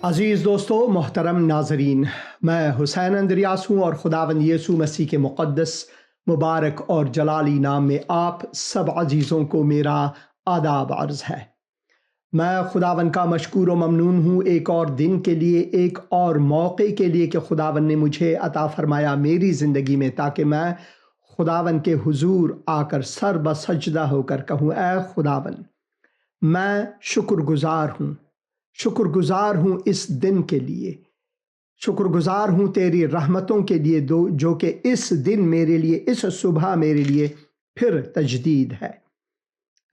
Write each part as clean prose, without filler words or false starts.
अज़ीज़ दोस्तों, मोहतरम नाज़रीन, मैं हुसैन अंद्रियास हूँ और खुदावंद यीशु मसीह के मुक़द्दस, मुबारक और जलाली नाम में आप सब अज़ीज़ों को मेरा आदाब अर्ज़ है। मैं खुदावंद का मशकूर व ममनून हूँ एक और दिन के लिए, एक और मौके के लिए कि खुदावंद ने मुझे अता फ़रमाया मेरी ज़िंदगी में, ताकि मैं खुदावंद के हुज़ूर आकर सर बसजदा होकर कहूँ, ऐ खुदावंद, मैं शुक्रगुज़ार हूँ, शुक्रगुज़ार हूँ इस दिन के लिए, शुक्रगुज़ार हूँ तेरी रहमतों के लिए जो कि इस दिन मेरे लिए, इस सुबह मेरे लिए फिर तजदीद है।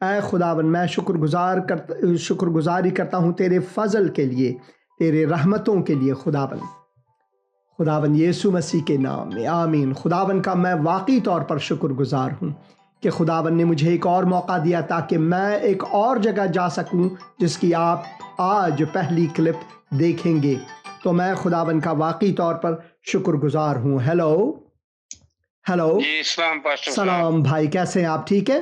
ऐ खुदावन, मैं शुक्रगुज़ारी करता हूँ तेरे फ़ज़ल के लिए, तेरे रहमतों के लिए खुदावन यीशु मसीह के नाम में, आमीन। खुदावन का मैं वाकई तौर पर शुक्रगुज़ार हूँ कि खुदावन ने मुझे एक और मौका दिया ताकि मैं एक और जगह जा सकूँ जिसकी आप आज पहली क्लिप देखेंगे। तो मैं खुदावन का वाकई तौर पर शुक्रगुज़ार हूँ। हेलो जी, सलाम पास्टर सलाम भाई, कैसे हैं आप? ठीक है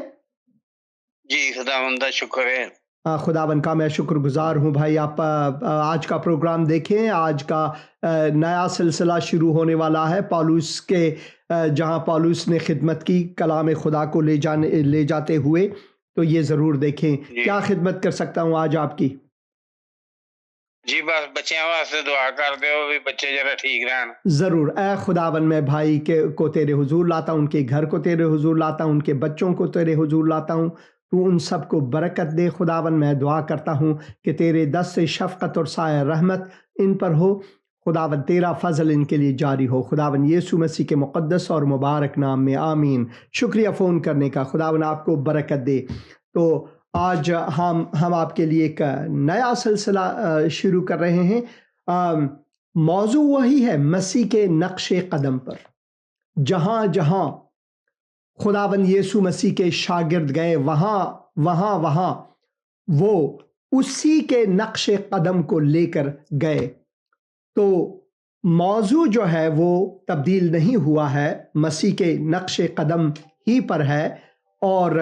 जी, खुदावंद का शुक्र है। खुदावन का मैं शुक्रगुज़ार हूँ भाई। आप आज का प्रोग्राम देखें। आज का नया सिलसिला शुरू होने वाला है पौलुस के, जहाँ पौलुस ने खिदमत की कलाम खुदा को ले जाते हुए, तो ये ज़रूर देखें। क्या खिदमत कर सकता हूँ आज आपकी? जी, बस बच्चों वास्ते दुआ कर दो भी बच्चे जरा ठीक रहन। ज़रूर। ऐ खुदावन, मैं भाई को तेरे हुजूर लाता हूँ, उनके घर को तेरे हुजूर लाता हूँ, उनके बच्चों को तेरे हुजूर लाता हूँ। तू उन सब को बरकत दे खुदावन। मैं दुआ करता हूँ कि तेरे दस्त से शफ़क़त और साया रहमत इन पर हो खुदावन, तेरा फ़ज़ल इनके लिए जारी हो खुदावन, यीशु मसीह के मुक़द्दस और मुबारक नाम में, आमीन। शुक्रिया फ़ोन करने का। खुदावन आपको बरकत दे। तो आज हम आपके लिए एक नया सिलसिला शुरू कर रहे हैं। मौजू वही है, मसीह के नक्शे कदम पर। जहाँ जहाँ खुदावंद यीशु मसीह के शागिर्द गए, वहाँ वो उसी के नक्शे कदम को लेकर गए। तो मौजू जो है वो तब्दील नहीं हुआ है, मसीह के नक्शे कदम ही पर है। और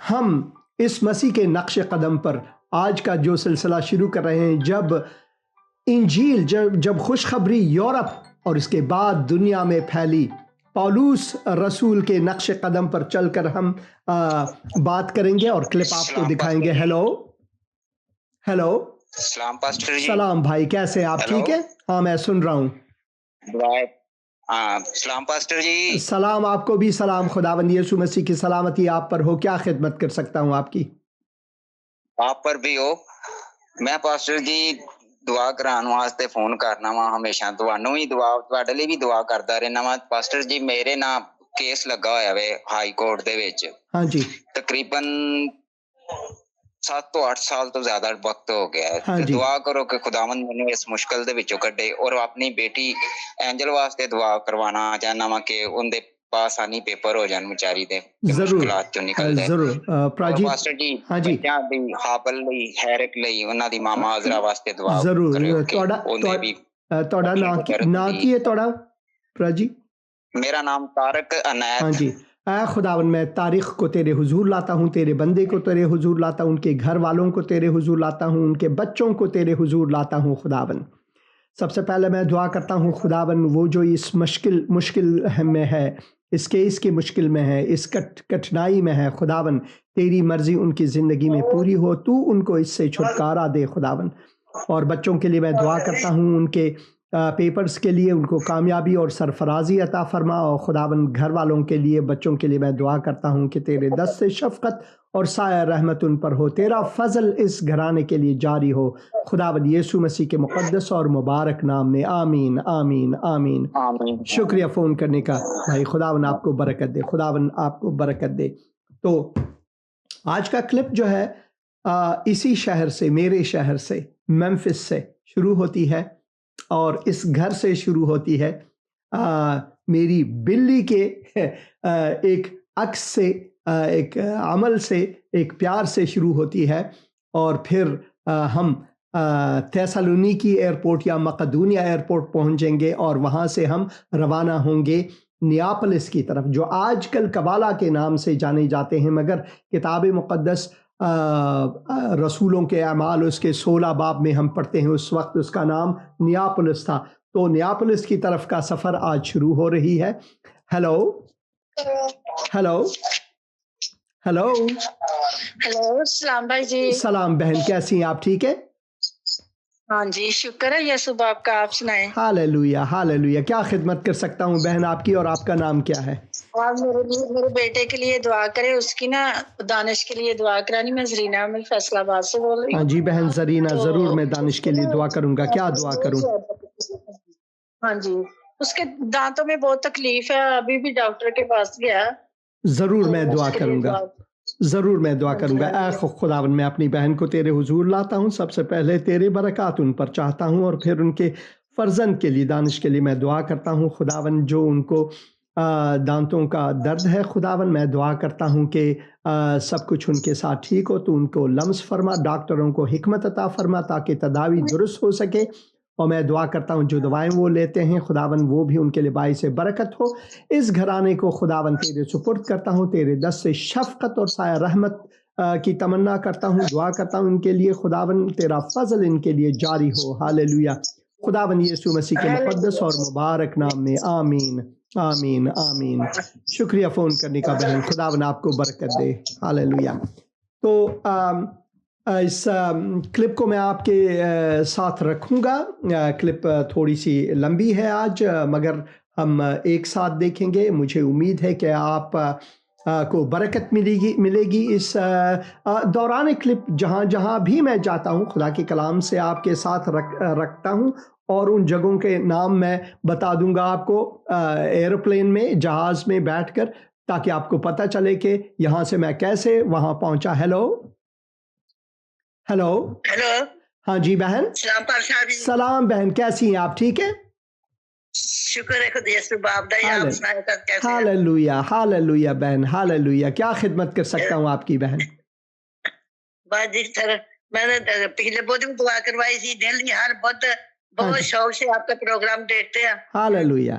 हम इस मसीह के नक्शे कदम पर आज का जो सिलसिला शुरू कर रहे हैं, जब इंजील, जब खुशखबरी यूरोप और इसके बाद दुनिया में फैली, पौलुस रसूल के नक्शे कदम पर चलकर हम बात करेंगे और क्लिप आपको दिखाएंगे। हेलो सलाम पास्टर जी। सलाम भाई, कैसे आप? ठीक है, हाँ मैं सुन रहा हूँ। सलाम पास्टर जी। सलाम आपको भी सलाम। खुदावंद यीशु मसीह की सलामती आप पर हो। क्या खिदमत कर सकता हूँ आपकी? आप पर भी हो। मैं पास्टर जी दुआ कराने वास्ते फोन करना वा, हमेशा ਤੁਹਾਨੂੰ ਵੀ ਤੁਹਾਡੇ ਲਈ ਵੀ ਦੁਆ ਕਰਦਾ ਰਹਿਣਾ ਵਾ ਪਾਸਟਰ ਜੀ। ਮੇਰੇ ਨਾਲ ਕੇਸ ਲੱਗਾ ਹੋਇਆ ਵੇ ਹਾਈ ਕੋਰਟ ਦੇ ਵਿੱਚ। ਹਾਂਜੀ, तकरीबन 7 ਤੋਂ 8 ਸਾਲ ਤੋਂ ਜ਼ਿਆਦਾ ਵਕਤ ਹੋ ਗਿਆ ਹੈ। ਹਾਂਜੀ। ਤੇ ਦੁਆ ਕਰੋ ਕਿ ਖੁਦਾਵੰਦ ਮੈਨੂੰ ਇਸ ਮੁਸ਼ਕਲ ਦੇ ਵਿੱਚੋਂ ਕੱਢੇ, ਔਰ ਆਪਣੀ ਬੇਟੀ ਐਂਜਲ ਵਾਸਤੇ ਦੁਆ ਕਰਵਾਉਣਾ ਚਾਹਨਾ ਵਾ ਕਿ ਉਹਦੇ आसानी पेपर हो जान बेचारी दे मुश्किलात चों निकल जाए। जरूर प्राजी, पास्टर जी, हाँ जी, बच्चों दी हाबल लई, हैरक लई, उन्हां दी मामा अजरा वास्ते दुआ जरूर। करियो कि तोड़ा ओने भी ना की है तोड़ा प्राजी? मेरा नाम तारक अनायत। हाँ जी। ऐ खुदावन, मैं तारीख को तेरे हुजूर लाता हूँ, तेरे बंदे को तेरे हुजूर लाता हूँ, उनके घर वालों को तेरे हुजूर लाता हूँ, उनके बच्चों को तेरे हुजूर लाता हूँ खुदावन। सबसे पहले मैं दुआ करता हूँ खुदावन, वो जो इस मुश्किल में है, इस केस की मुश्किल में है, इस कठिनाई में है खुदावन, तेरी मर्जी उनकी ज़िंदगी में पूरी हो, तू उनको इससे छुटकारा दे खुदावन। और बच्चों के लिए मैं दुआ करता हूँ, उनके पेपर्स के लिए उनको कामयाबी और सरफराजी अता फरमा। और खुदावन, घर वालों के लिए, बच्चों के लिए मैं दुआ करता हूँ कि तेरे दस्त से शफ़क़त और साया रहमत उन पर हो, तेरा फ़ज़ल इस घराने के लिए जारी हो खुदावन, यीशु मसीह के मुक़द्दस और मुबारक नाम में, आमीन आमीन आमीन, आमीन। शुक्रिया फ़ोन करने का भाई। खुदावन आपको बरकत दे, खुदावन आपको बरकत दे। तो आज का क्लिप जो है इसी शहर से, मेरे शहर से, मेम्फिस से शुरू होती है और इस घर से शुरू होती है। मेरी बिल्ली के एक अक्स से, एक अमल से, एक प्यार से शुरू होती है। और फिर हम थेसलोनिकी एयरपोर्ट या मकदूनिया एयरपोर्ट पहुंचेंगे और वहाँ से हम रवाना होंगे नियापलिस की तरफ, जो आजकल कबाला के नाम से जाने जाते हैं, मगर किताब मुक़द्दस रसूलों के अमाल उसके 16 बाब में हम पढ़ते हैं, उस वक्त उसका नाम नियापोलिस था। तो नियापोलिस की तरफ का सफ़र आज शुरू हो रही है। हेलो हेलो हेलो हेलो, सलाम भाई जी। सलाम बहन, कैसी हैं आप? ठीक है? हाँ जी, शुक्र है यसुब आपका। आप सुनाएं। Hallelujah hallelujah. क्या खिदमत कर सकता हूँ बहन आपकी, और आपका नाम क्या है? आप मेरे बेटे के लिए दुआ करें, उसकी ना दानिश के लिए दुआ करानी। मैं जरीना, मैं फैसलाबाद से बोल रही हाँ हूँ। जी बहन जरीना, तो ज़रूर मैं दानिश के लिए दुआ करूँगा। क्या दुआ करूँ? हाँ जी, उसके दांतों में बहुत तकलीफ है, अभी भी डॉक्टर के पास गया। ज़रूर तो मैं दुआ उसके लिए करूँगा, दुआ। ज़रूर मैं दुआ हाँ जी, करूँगा। हाँ ऐ जी। खुदावन, मैं अपनी बहन को तेरे हुजूर लाता हूँ। सबसे पहले तेरे बरक़ात उन पर चाहता हूँ, और फिर उनके फ़र्जंद के लिए, दानिश के लिए मैं दुआ करता हूँ। खुदावन, जो उनको दांतों का दर्द है खुदावन, मैं दुआ करता हूँ कि सब कुछ उनके साथ ठीक हो। तो उनको लम्स फरमा, डॉक्टरों को हिकमत अता फरमा ताकि तदावी दुरुस्त हो सके। और मैं दुआ करता हूँ जो दवाएं वो लेते हैं खुदावन, वो भी उनके लिए बाइस बरकत हो। इस घराने को खुदावन तेरे सुपुर्द करता हूँ, तेरे दस्त से शफ़क़त और साया रहमत की तमन्ना करता हूँ, दुआ करता हूँ इनके लिए खुदावन, तेरा फजल इनके लिए जारी हो। हालेलुया। खुदावन यीशु मसीह के मुक़द्दस और मुबारक नाम में, आमीन आमीन आमीन। शुक्रिया फ़ोन करने का बहन, खुदावन आपको बरकत दे। हालेलुया। तो इस क्लिप को मैं आपके साथ रखूँगा। क्लिप थोड़ी सी लंबी है आज, मगर हम एक साथ देखेंगे। मुझे उम्मीद है कि आप को बरकत मिलेगी इस दौरान क्लिप। जहाँ जहाँ भी मैं जाता हूँ, खुदा के कलाम से आपके साथ रखता हूँ, और उन जगहों के नाम मैं बता दूंगा आपको एरोप्लेन में, जहाज़ में बैठकर, ताकि आपको पता चले कि यहाँ से मैं कैसे वहाँ पहुँचा। Hello hello hello. हाँ जी बहन। सलाम पाशाह जी। सलाम बहन, कैसी हैं आप? ठीक है? शुक्र है खुदा यसुब आपदा। आप सुनाएं कैसे हैं? हालेलुया हालेलुया बहन, हालेलुया। क्या खिदमत कर सकता हूँ आपकी बहन? बस जिस तरह मैंने पिछले बुध में दुआ करवाई थी, दिल हर बुध बहुत शौक से आपका प्रोग्राम देखते हैं। हालेलुया।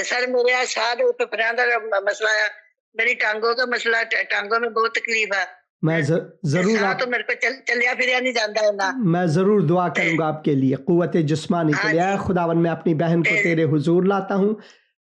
सर मेरे आज साथ फेफड़ियां का मसला है, मेरी टांगों का मसला, टांगों में बहुत तकलीफ है। मैं जरूर आप तो मेरे को चलिया फिरिया नहीं जाता है ना। मैं ज़रूर दुआ करूँगा आपके लिए, क़ुव्वत जिस्मानी के लिए। खुदावन, मैं अपनी बहन को तेरे हुजूर लाता हूँ,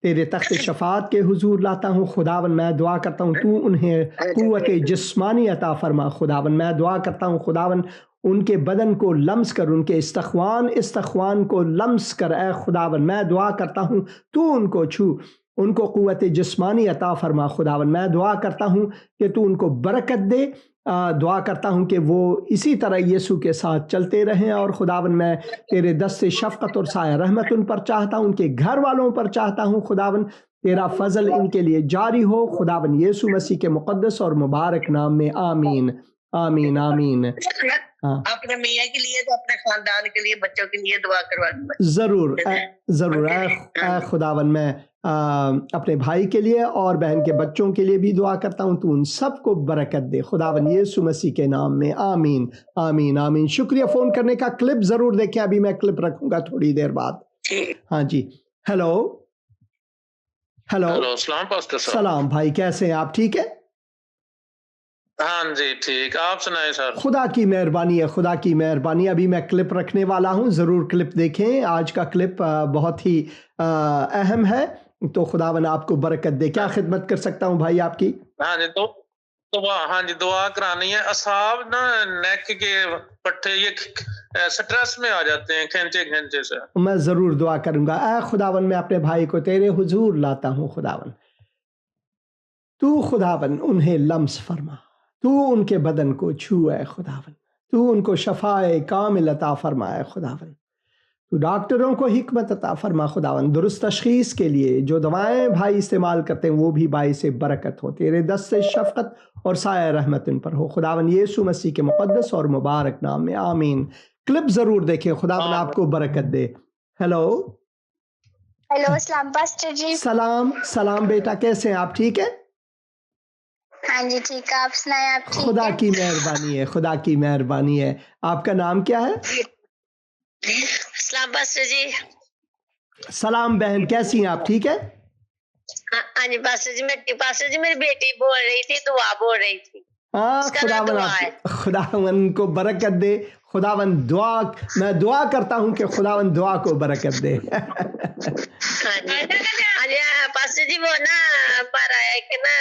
तेरे तख्त शफ़ात के हुजूर लाता हूँ। खुदावन, मैं दुआ करता हूँ तू उन्हें क़ुव्वत जिस्मानी अता फरमा। खुदावन, मैं दुआ करता हूँ खुदावन, उनके बदन को लम्स कर, उनके इस्तख्वान को लम्स कर। ए खुदावन, मैं दुआ करता हूँ तू उनको छू, उनको क़ुव्वत जिस्मानी अता फरमा। खुदावन, मैं दुआ करता हूँ कि तू उनको बरकत दे। दुआ करता हूँ कि वो इसी तरह यीशु के साथ चलते रहें। और खुदावन, मैं तेरे दस्त से शफ़क़त और साया रहमत उन पर चाहता हूँ, उनके घर वालों पर चाहता हूँ। खुदावन, तेरा फजल इनके लिए जारी हो। खुदावन यीशु मसीह के मुक़द्दस और मुबारक नाम में, आमीन आमीन आमीन। अपने मियाँ के लिए, तो अपने खानदान के लिए, बच्चों के लिए दुआ करवा दूंगा। ज़रूर ज़रूर। खुदावन, मैं अपने भाई के लिए और बहन के बच्चों के लिए भी दुआ करता हूँ, तू उन सबको बरकत दे। खुदावन यीशु मसीह के नाम में, आमीन आमीन आमीन। शुक्रिया फ़ोन करने का। क्लिप ज़रूर देखें, अभी मैं क्लिप रखूँगा थोड़ी देर बाद। हाँ जी। Hello hello. सलाम भाई, कैसे हैं आप? ठीक है? हाँ जी ठीक। आप सुनाएं सर। खुदा की मेहरबानी है, खुदा की मेहरबानी। अभी मैं क्लिप रखने वाला हूँ, ज़रूर क्लिप देखें। आज का क्लिप बहुत ही अहम है। तो खुदावन आपको बरकत दे। क्या खिदमत कर सकता हूँ भाई आपकी? हाँ जी, तो हाँ जी, दुआ करानी है। असाब ना नेक के पट्टे ये स्ट्रेस में आ जाते हैं, खींचे से। मैं ज़रूर दुआ करूँगा। ऐ खुदावन, मैं अपने भाई को तेरे हुजूर लाता हूँ। खुदावन, तू खुदावन उन्हें लम्स फरमा, तू उनके बदन को छू। है खुदावन, तू उनको शफाए कामिल अता फरमाए। खुदावन, तू डॉक्टरों को हिकमत अता फरमा। खुदावन, दुरुस्त तशखीस के लिए जो दवाएं भाई इस्तेमाल करते हैं, वो भी भाई से बरकत हो। तेरे दस्त से शफ़क़त और साया रहमत उन पर हो। खुदावन यीशु मसीह के मुक़द्दस और मुबारक नाम में, आमीन। क्लिप ज़रूर देखें। खुदावन आपको बरकत दे। हेलो हेलो, सलाम पास्टर जी। सलाम सलाम बेटा, कैसे हैं आप? ठीक है? हाँ जी ठीक है, आप सुनाएं, आप ठीक खुदा है? की मेहरबानी है, खुदा की मेहरबानी है। आपका नाम क्या है? सलाम पास्टर जी। सलाम बहन, कैसी हैं आप? ठीक है? हाँ जी पास्टर जी, पास्टर जी मेरी बेटी बोल रही थी, दुआ बोल रही थी। हाँ, उसका नाम खुदावन दुआ है। खुदावन को बरकत दे। खुदावन मैं दुआ करता हूँ कि खुदावन दुआ को बरकत दे। हाँ जी पास्टर जी वो ना हमारा एक ना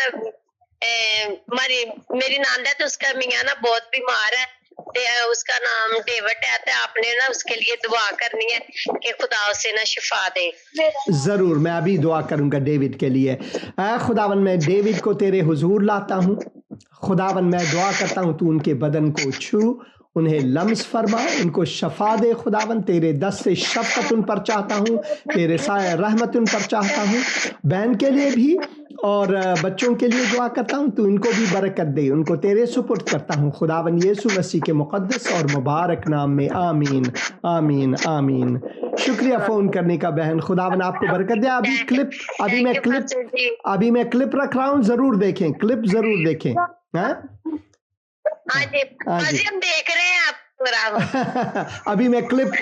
मेरी नांद है तो उसका मियाँ ना बहुत बीमार है ते उसका नाम डेविड है तो आपने ना उसके लिए दुआ करनी है कि खुदा उसे ना शिफा दे। ज़रूर, मैं अभी दुआ करूँगा डेविड के लिए। खुदावन मैं डेविड को तेरे हुजूर लाता हूँ। खुदावन मैं दुआ करता हूँ तू उनके बदन को छू, उन्हें लम्स फरमा, उनको शफा दे। खुदावन तेरे दस्त से शफकत उन पर चाहता हूँ, तेरे साए रहमत उन पर चाहता हूँ। बहन के लिए भी और बच्चों के लिए दुआ करता हूँ, तू इनको भी बरकत दे, उनको तेरे सुपुर्द करता हूँ खुदावन यीशु मसीह के मुक़द्दस और मुबारक नाम में। आमीन आमीन आमीन। शुक्रिया फ़ोन करने का बहन, खुदावन आपको बरकत दे। अभी मैं क्लिप रख रहा हूँ, ज़रूर देखें, क्लिप ज़रूर देखें। हाँ हाँ जी हम देख रहे हैं आप। अभी मैं क्लिप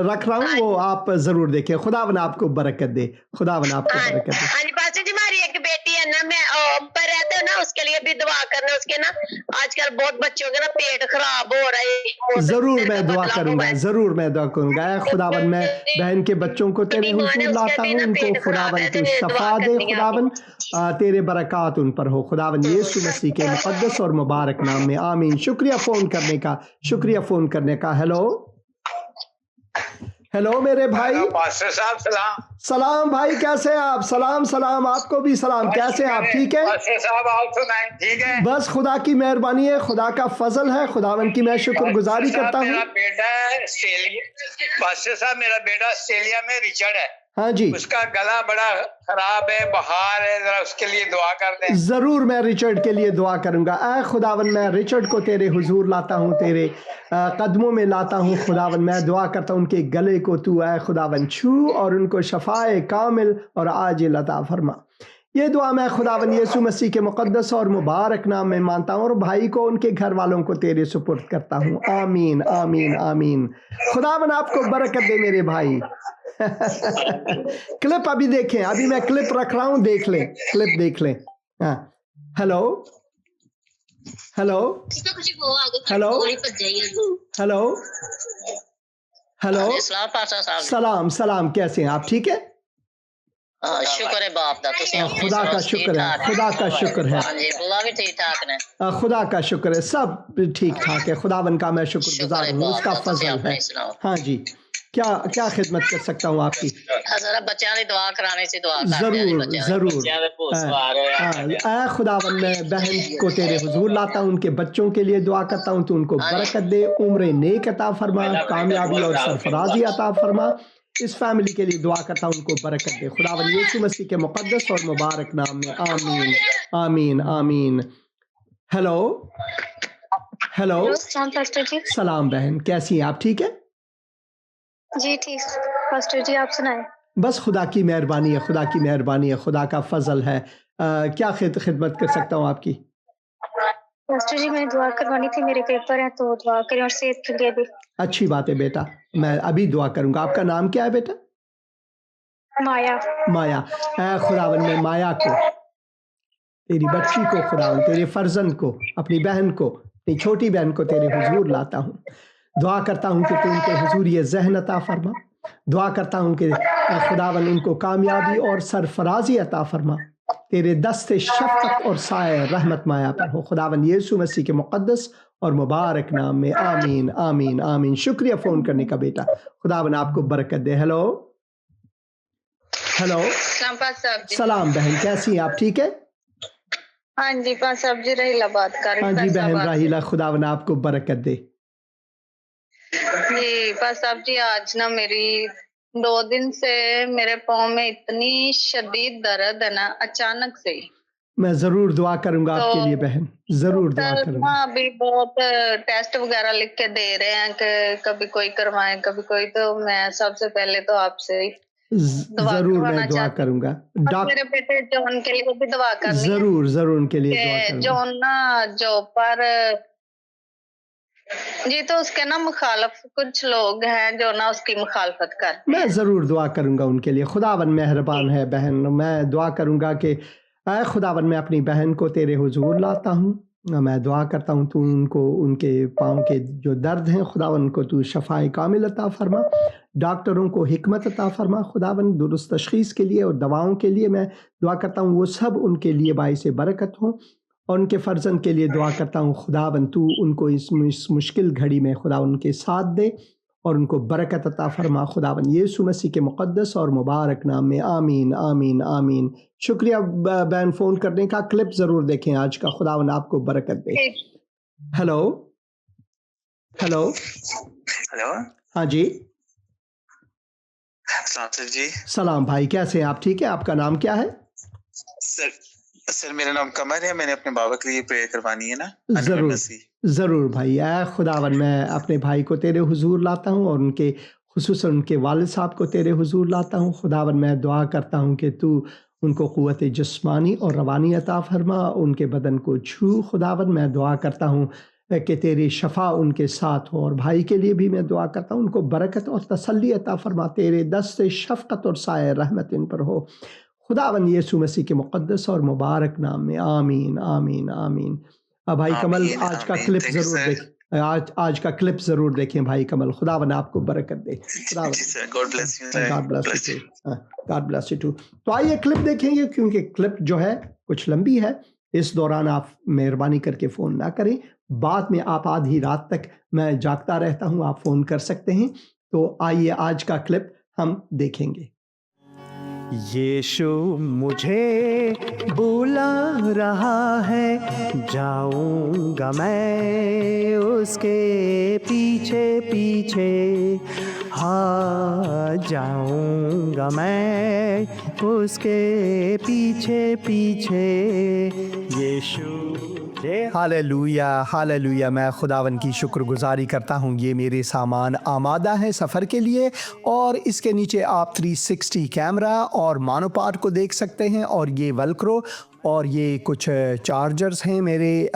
रख रहा हूँ, वो आप जरूर देखें। खुदावन आपको बरकत दे, खुदावन आपको बरकत दे। हाँ जी पास्टर जी हमारी एक बेटी है ना, मैं पर रहते हो ना उसके लिए भी दुआ करना। उसके ना आजकल बहुत बच्चों के ना पेट खराब हो रहा है। जरूर मैं दुआ करूंगा, जरूर मैं दुआ करूंगा। खुदावन मैं बहन के बच्चों को तेरे हुजूर लाता हूँ, उनको खुदावन तू शफा दे। खुदावन तेरे बरकत उन पर हो, खुदावन यीशु मसीह के मुक़द्दस और मुबारक नाम में। आमीन। शुक्रिया फ़ोन करने का, शुक्रिया फ़ोन करने का। हेलो मेरे भाई। पास्टर साहब सलाम। सलाम भाई, कैसे हैं आप? सलाम सलाम, आपको भी सलाम। कैसे हैं आप? ठीक है पास्टर साहब, आप सुनाएं। ठीक है, बस खुदा की मेहरबानी है, खुदा का फजल है, खुदावन की मैं शुक्रगुजारी करता हूँ। मेरा बेटा है ऑस्ट्रेलिया। पास्टर साहब मेरा बेटा ऑस्ट्रेलिया में रिचर्ड है। हाँ जी, उसका गला बड़ा खराब है, बुखार है, जरा उसके लिए दुआ कर दें। जरूर मैं रिचर्ड के लिए दुआ करूंगा। ऐ खुदावन मैं रिचर्ड को तेरे हुजूर लाता हूँ, तेरे कदमों में लाता हूँ। खुदावन मैं दुआ करता हूँ उनके गले को तू ऐ खुदावन छू और उनको शफाए कामिल और आजिल अता फरमा। ये दुआ मैं खुदावन यीशु मसीह के मुक़द्दस और मुबारक नाम में मानता हूँ और भाई को उनके घर वालों को तेरे सुपुर्द करता हूँ। आमीन आमीन आमीन। खुदावन आपको बरकत दे मेरे भाई। क्लिप अभी देखें, अभी मैं क्लिप रख रहा हूँ, देख लें, क्लिप देख लें। हाँ, hello hello hello hello hello. सलाम सलाम, कैसे हैं आप? ठीक है, शुक्र है बाप दा, खुदा का शुक्र है, खुदा का शुक्र है, भी ठीक ठाक ने। खुदा का शुक्र है, सब ठीक ठाक है। खुदावन का मैं शुक्रगुजार हूँ, उसका फजल है। हाँ जी, क्या खिदमत कर सकता हूँ आपकी? बच्चों की दुआ कराने से दुआ जरूर जरूर। खुदावन मैं बहन को तेरे हुजूर लाता हूँ, उनके बच्चों के लिए दुआ करता हूँ, तू उनको बरकत दे, उम्र नेक अता फरमा, कामयाबी और सरफराजी अता फरमा। इस फैमिली के लिए दुआ करता हूँ, उनको बरकत दे खुदावन यीशु मसीह के मुक़द्दस और मुबारक नाम में। आमीन आमीन आमीन। Hello hello. सलाम बहन, कैसी हैं आप? ठीक है जी, ठीक पास्टर जी, आप सुनाएं। बस खुदा की मेहरबानी है, खुदा की मेहरबानी है, खुदा का फजल है। क्या खिदमत कर सकता हूँ आपकी? पास्टर जी मैंने दुआ करवानी थी, मेरे पेपर हैं तो दुआ करें और सेहत के लिए भी। अच्छी बात है बेटा, मैं अभी दुआ करूंगा। आपका नाम क्या है बेटा? माया। माया। खुदावन में माया को, तेरी बच्ची को, खुदावन तेरे फर्जंद को, अपनी बहन को, अपनी छोटी बहन को तेरे हुजूर लाता हूँ। दुआ करता हूँ कि तू उनके हुजूर ये ज़हन अता फरमा। दुआ करता हूँ कि खुदावन उनको कामयाबी और सरफराजी अता फरमा। तेरे दस्ते शफ़क़त और साए रहमत माया पर हो, खुदावन यीशु मसीह के मुक़द्दस और मुबारक नाम में। आमीन आमीन आमीन। शुक्रिया फ़ोन करने का बेटा, खुदावन आपको बरकत दे। Hello hello. सलाम बहन, कैसी हैं आप? ठीक है हाँ जी पास साहब जी, रहीला बात कर रही। हाँ जी बहन राहिला, खुदावन आपको बरकत दे। जी पास साहब जी, आज ना मेरी 2 दिन से मेरे पाँव में इतनी शदीद दर्द है ना, अचानक से। मैं जरूर दुआ करूंगा आपके लिए बहन, जरूर दुआ करूंगा। अभी बहुत टेस्ट वगैरह लिख के दे रहे हैं कि कभी कोई करवाएं कभी कोई, तो मैं सबसे पहले तो आपसे जरूर मैं दुआ करूंगा। मेरे बेटे जॉन के लिए भी दुआ करनी है। जरूर उनके लिए दुआ करूंगा। जॉन ना जॉब पर जी, तो उसके ना मुखालफ कुछ लोग हैं जो ना उसकी मुखालफत कर। मैं जरूर दुआ करूंगा उनके लिए। खुदावन मेहरबान है बहन, मैं दुआ करूंगा कि ऐ खुदावन मैं अपनी बहन को तेरे हुजूर लाता हूँ, मैं दुआ करता हूँ तू उनको उनके पाँव के जो दर्द हैं खुदावन को तू शफ़ाए कामिल अता फ़रमा, डॉक्टरों को हिकमत अता फ़रमा खुदावन, दुरुस्त तशख़ीस के लिए और दवाओं के लिए मैं दुआ करता हूँ वो सब उनके लिए बाइस बरकत हों। और उनके फ़र्जंद के लिए दुआ करता हूँ खुदावन तू उनको इस मुश्किल घड़ी में खुदा उनके साथ दे और उनको बरकत अता फ़रमा खुदावन, यीशु मसीह के मुक़द्दस और मुबारक नाम में, आमीन आमीन आमीन। शुक्रिया बहन फ़ोन करने का। क्लिप ज़रूर देखें आज का, खुदावन आपको बरकत दे। हेलो हेलो हेलो, हाँ जी, सर जी। सलाम भाई, कैसे हैं आप? ठीक है, आपका नाम क्या है? सर मेरा नाम कमर है, मैंने अपने बाबा के लिए प्रेयर करवानी है ना। ज़रूर ज़रूर भाई, ऐ खुदावन मैं अपने भाई को तेरे हुजूर लाता हूँ और उनके खुसूसन उनके वालिद साहब को तेरे हुजूर लाता हूँ खुदावन। मैं दुआ करता हूँ कि तू उनको क़ुव्वत जिस्मानी और रवानी अता फ़रमा, उनके बदन को छू खुदावन। मैं दुआ करता हूँ कि तेरी शफ़ा उनके साथ हो और भाई के लिए भी मैं दुआ करता हूँ उनको बरकत और तसल्ली अता फ़रमा, तेरे दस्त शफ़क़त और साए रहमत इन पर हो खुदावन, यीशु मसीह के मुक़द्दस और मुबारक नाम में, आमीन आमीन आमीन। भाई कमल आज का क्लिप ज़रूर देखें, आज का क्लिप ज़रूर देखें भाई कमल, खुदावन आपको बरकत दे। God bless you, god bless you too. तो आइए क्लिप देखेंगे, क्योंकि क्लिप जो है कुछ लंबी है, इस दौरान आप मेहरबानी करके फ़ोन ना करें। बाद में आप आधी रात तक, मैं जागता रहता हूँ, आप फ़ोन कर सकते हैं। तो आइए आज का क्लिप हम देखेंगे। यीशु मुझे बुला रहा है, जाऊंगा मैं उसके पीछे पीछे, हाँ जाऊंगा मैं उसके पीछे पीछे। यीशु हालेलुया हालेलुया। मैं खुदावन की शुक्रगुजारी करता हूँ, ये मेरे सामान आमादा है सफ़र के लिए। और इसके नीचे आप 360 कैमरा और मानोपाट को देख सकते हैं, और ये वेलक्रो और ये कुछ चार्जर्स हैं मेरे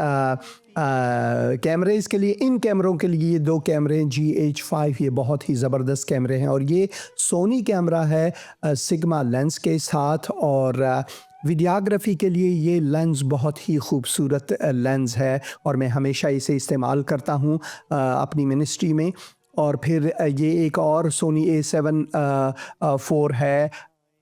कैमरेज़ के लिए। इन कैमरों के लिए ये 2 कैमरे हैं GH5, ये बहुत ही ज़बरदस्त कैमरे हैं। और ये सोनी कैमरा है सिग्मा लेंस के साथ, और वीडियोग्राफी के लिए ये लेंस बहुत ही खूबसूरत लेंस है और मैं हमेशा इसे इस्तेमाल करता हूँ अपनी मिनिस्ट्री में। और फिर ये एक और सोनी A7 4 है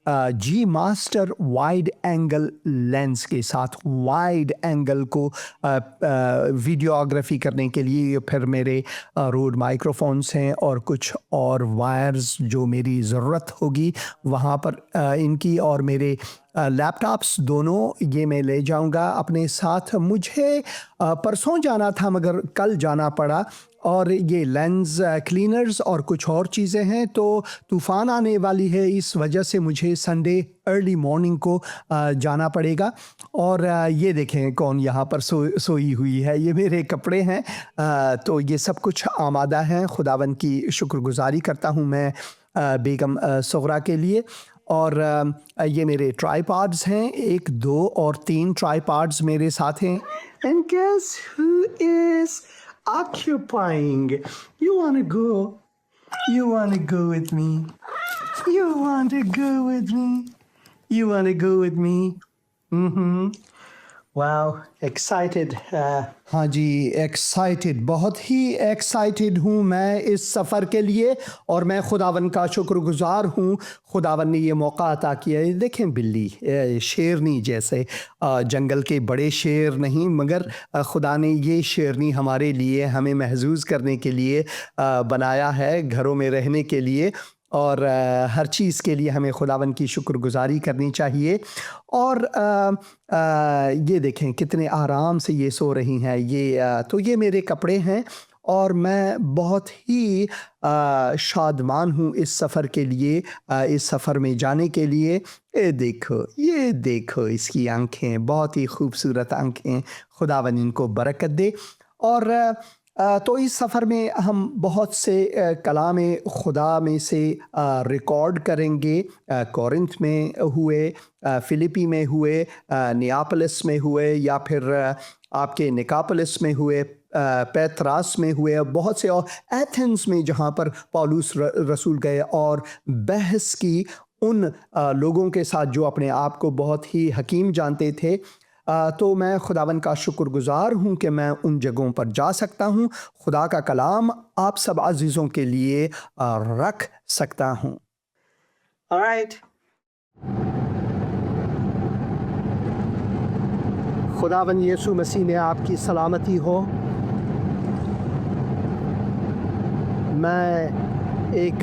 जी मास्टर वाइड एंगल लेंस के साथ, वाइड एंगल को वीडियोग्राफी करने के लिए। फिर मेरे रोड माइक्रोफोन्स हैं और कुछ और वायर्स जो मेरी ज़रूरत होगी वहाँ पर इनकी, और मेरे लैपटॉप्स दोनों ये मैं ले जाऊंगा अपने साथ। मुझे परसों जाना था मगर कल जाना पड़ा, और ये लेंस क्लीनर्स और कुछ और चीज़ें हैं। तो तूफ़ान आने वाली है, इस वजह से मुझे संडे अर्ली मॉर्निंग को जाना पड़ेगा। और ये देखें कौन यहाँ पर सोई हुई है, ये मेरे कपड़े हैं। तो ये सब कुछ आमादा हैं। खुदावन की शुक्रगुजारी करता हूँ मैं बेगम सुगरा के लिए। और ये मेरे ट्राइपॉड्स हैं, 1 2 और 3 ट्राइपॉड्स मेरे साथ हैं। And guess who is occupying? You want to go? You want to go with me? You want to go with me? You want to go with me? Wow, excited. हाँ जी, excited, बहुत ही excited हूँ मैं इस सफ़र के लिए, और मैं खुदावन का शुक्रगुजार हूँ। खुदावन ने ये मौका अता किया है। देखें बिल्ली, शेरनी जैसे, जंगल के बड़े शेर नहीं, मगर खुदा ने ये शेरनी हमारे लिए, हमें महसूस करने के लिए बनाया है, घरों में रहने के लिए, और हर चीज़ के लिए हमें खुदावन की शुक्रगुजारी करनी चाहिए। और ये देखें कितने आराम से ये सो रही हैं। ये तो ये मेरे कपड़े हैं, और मैं बहुत ही शादमान हूँ इस सफ़र के लिए, इस सफ़र में जाने के लिए। ये देखो इसकी आंखें, बहुत ही खूबसूरत आंखें, खुदावन इनको बरकत दे। और तो इस सफ़र में हम बहुत से कलाम खुदा में से रिकॉर्ड करेंगे। कोरिंथ में हुए, फिलिपी में हुए, नियापोलिस में हुए, या फिर आपके निकापोलिस में हुए, पैत्रास में हुए, बहुत से, और एथेंस में जहाँ पर पौलुस रसूल गए और बहस की उन लोगों के साथ जो अपने आप को बहुत ही हकीम जानते थे। तो मैं खुदावन का शुक्रगुज़ार हूँ कि मैं उन जगहों पर जा सकता हूँ, खुदा का कलाम आप सब अज़ीज़ों के लिए रख सकता हूँ। ऑलराइट, खुदावन यीशु मसीह में आपकी सलामती हो। मैं एक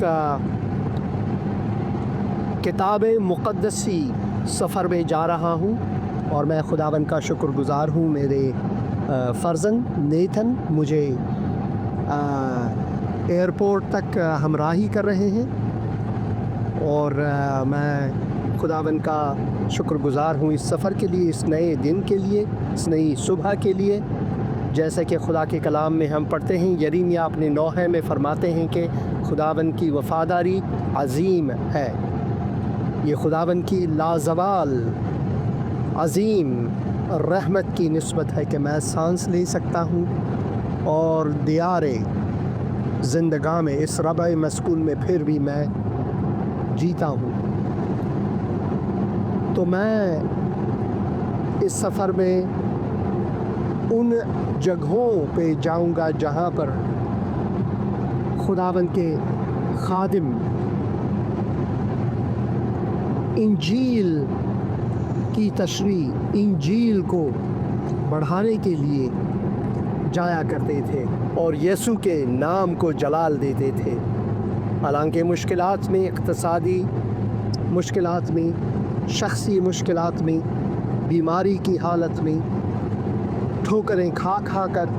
किताब मुक़द्दसी सफ़र में जा रहा हूँ और मैं खुदावन का शुक्रगुज़ार हूँ। मेरे फ़र्जंद नेथन मुझे एयरपोर्ट तक हमराही कर रहे हैं और मैं खुदावन का शुक्रगुज़ार हूँ इस सफ़र के लिए, इस नए दिन के लिए, इस नई सुबह के लिए। जैसे कि खुदा के कलाम में हम पढ़ते हैं, यरीमिया अपने 9 में फ़रमाते हैं कि खुदावन की वफ़ादारी अज़ीम है। ये खुदावन की लाजवाल अज़ीम रहमत की निस्बत है कि मैं सांस ले सकता हूँ और दियारे ज़िंदगा में इस रबा मस्कूल में फिर भी मैं जीता हूँ। तो मैं इस सफ़र में उन जगहों पे जाऊंगा जहाँ पर खुदावन के खादिम इंजील की तशरीह, इंजील को बढ़ाने के लिए जाया करते थे और यीशु के नाम को जलाल देते थे। हालांकि मुश्किलात में, इक़्तिसादी मुश्किलात में, शख्सी मुश्किलात में, बीमारी की हालत में, ठोकरें खा खा कर,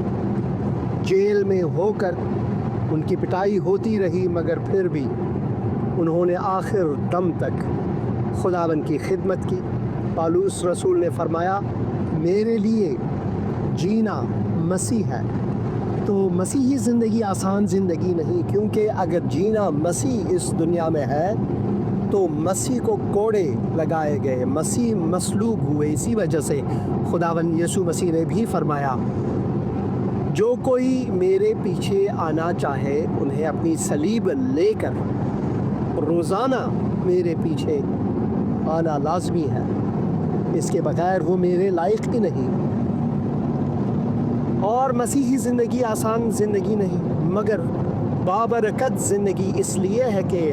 जेल में होकर उनकी पिटाई होती रही, मगर फिर भी उन्होंने आखिर दम तक खुदावन की खिदमत की। पालूस रसूल ने फरमाया, मेरे लिए जीना मसीह है। तो मसीही ज़िंदगी आसान ज़िंदगी नहीं, क्योंकि अगर जीना मसीह इस दुनिया में है तो मसीह को कोड़े लगाए गए, मसीह मसलूब हुए। इसी वजह से खुदावन यीशु मसीह ने भी फरमाया, जो कोई मेरे पीछे आना चाहे उन्हें अपनी सलीब लेकर रोज़ाना मेरे पीछे आना लाजमी है, इसके बगैर वो मेरे लायक ही नहीं। और मसीही ज़िंदगी आसान ज़िंदगी नहीं, मगर बाबरकत ज़िंदगी इसलिए है कि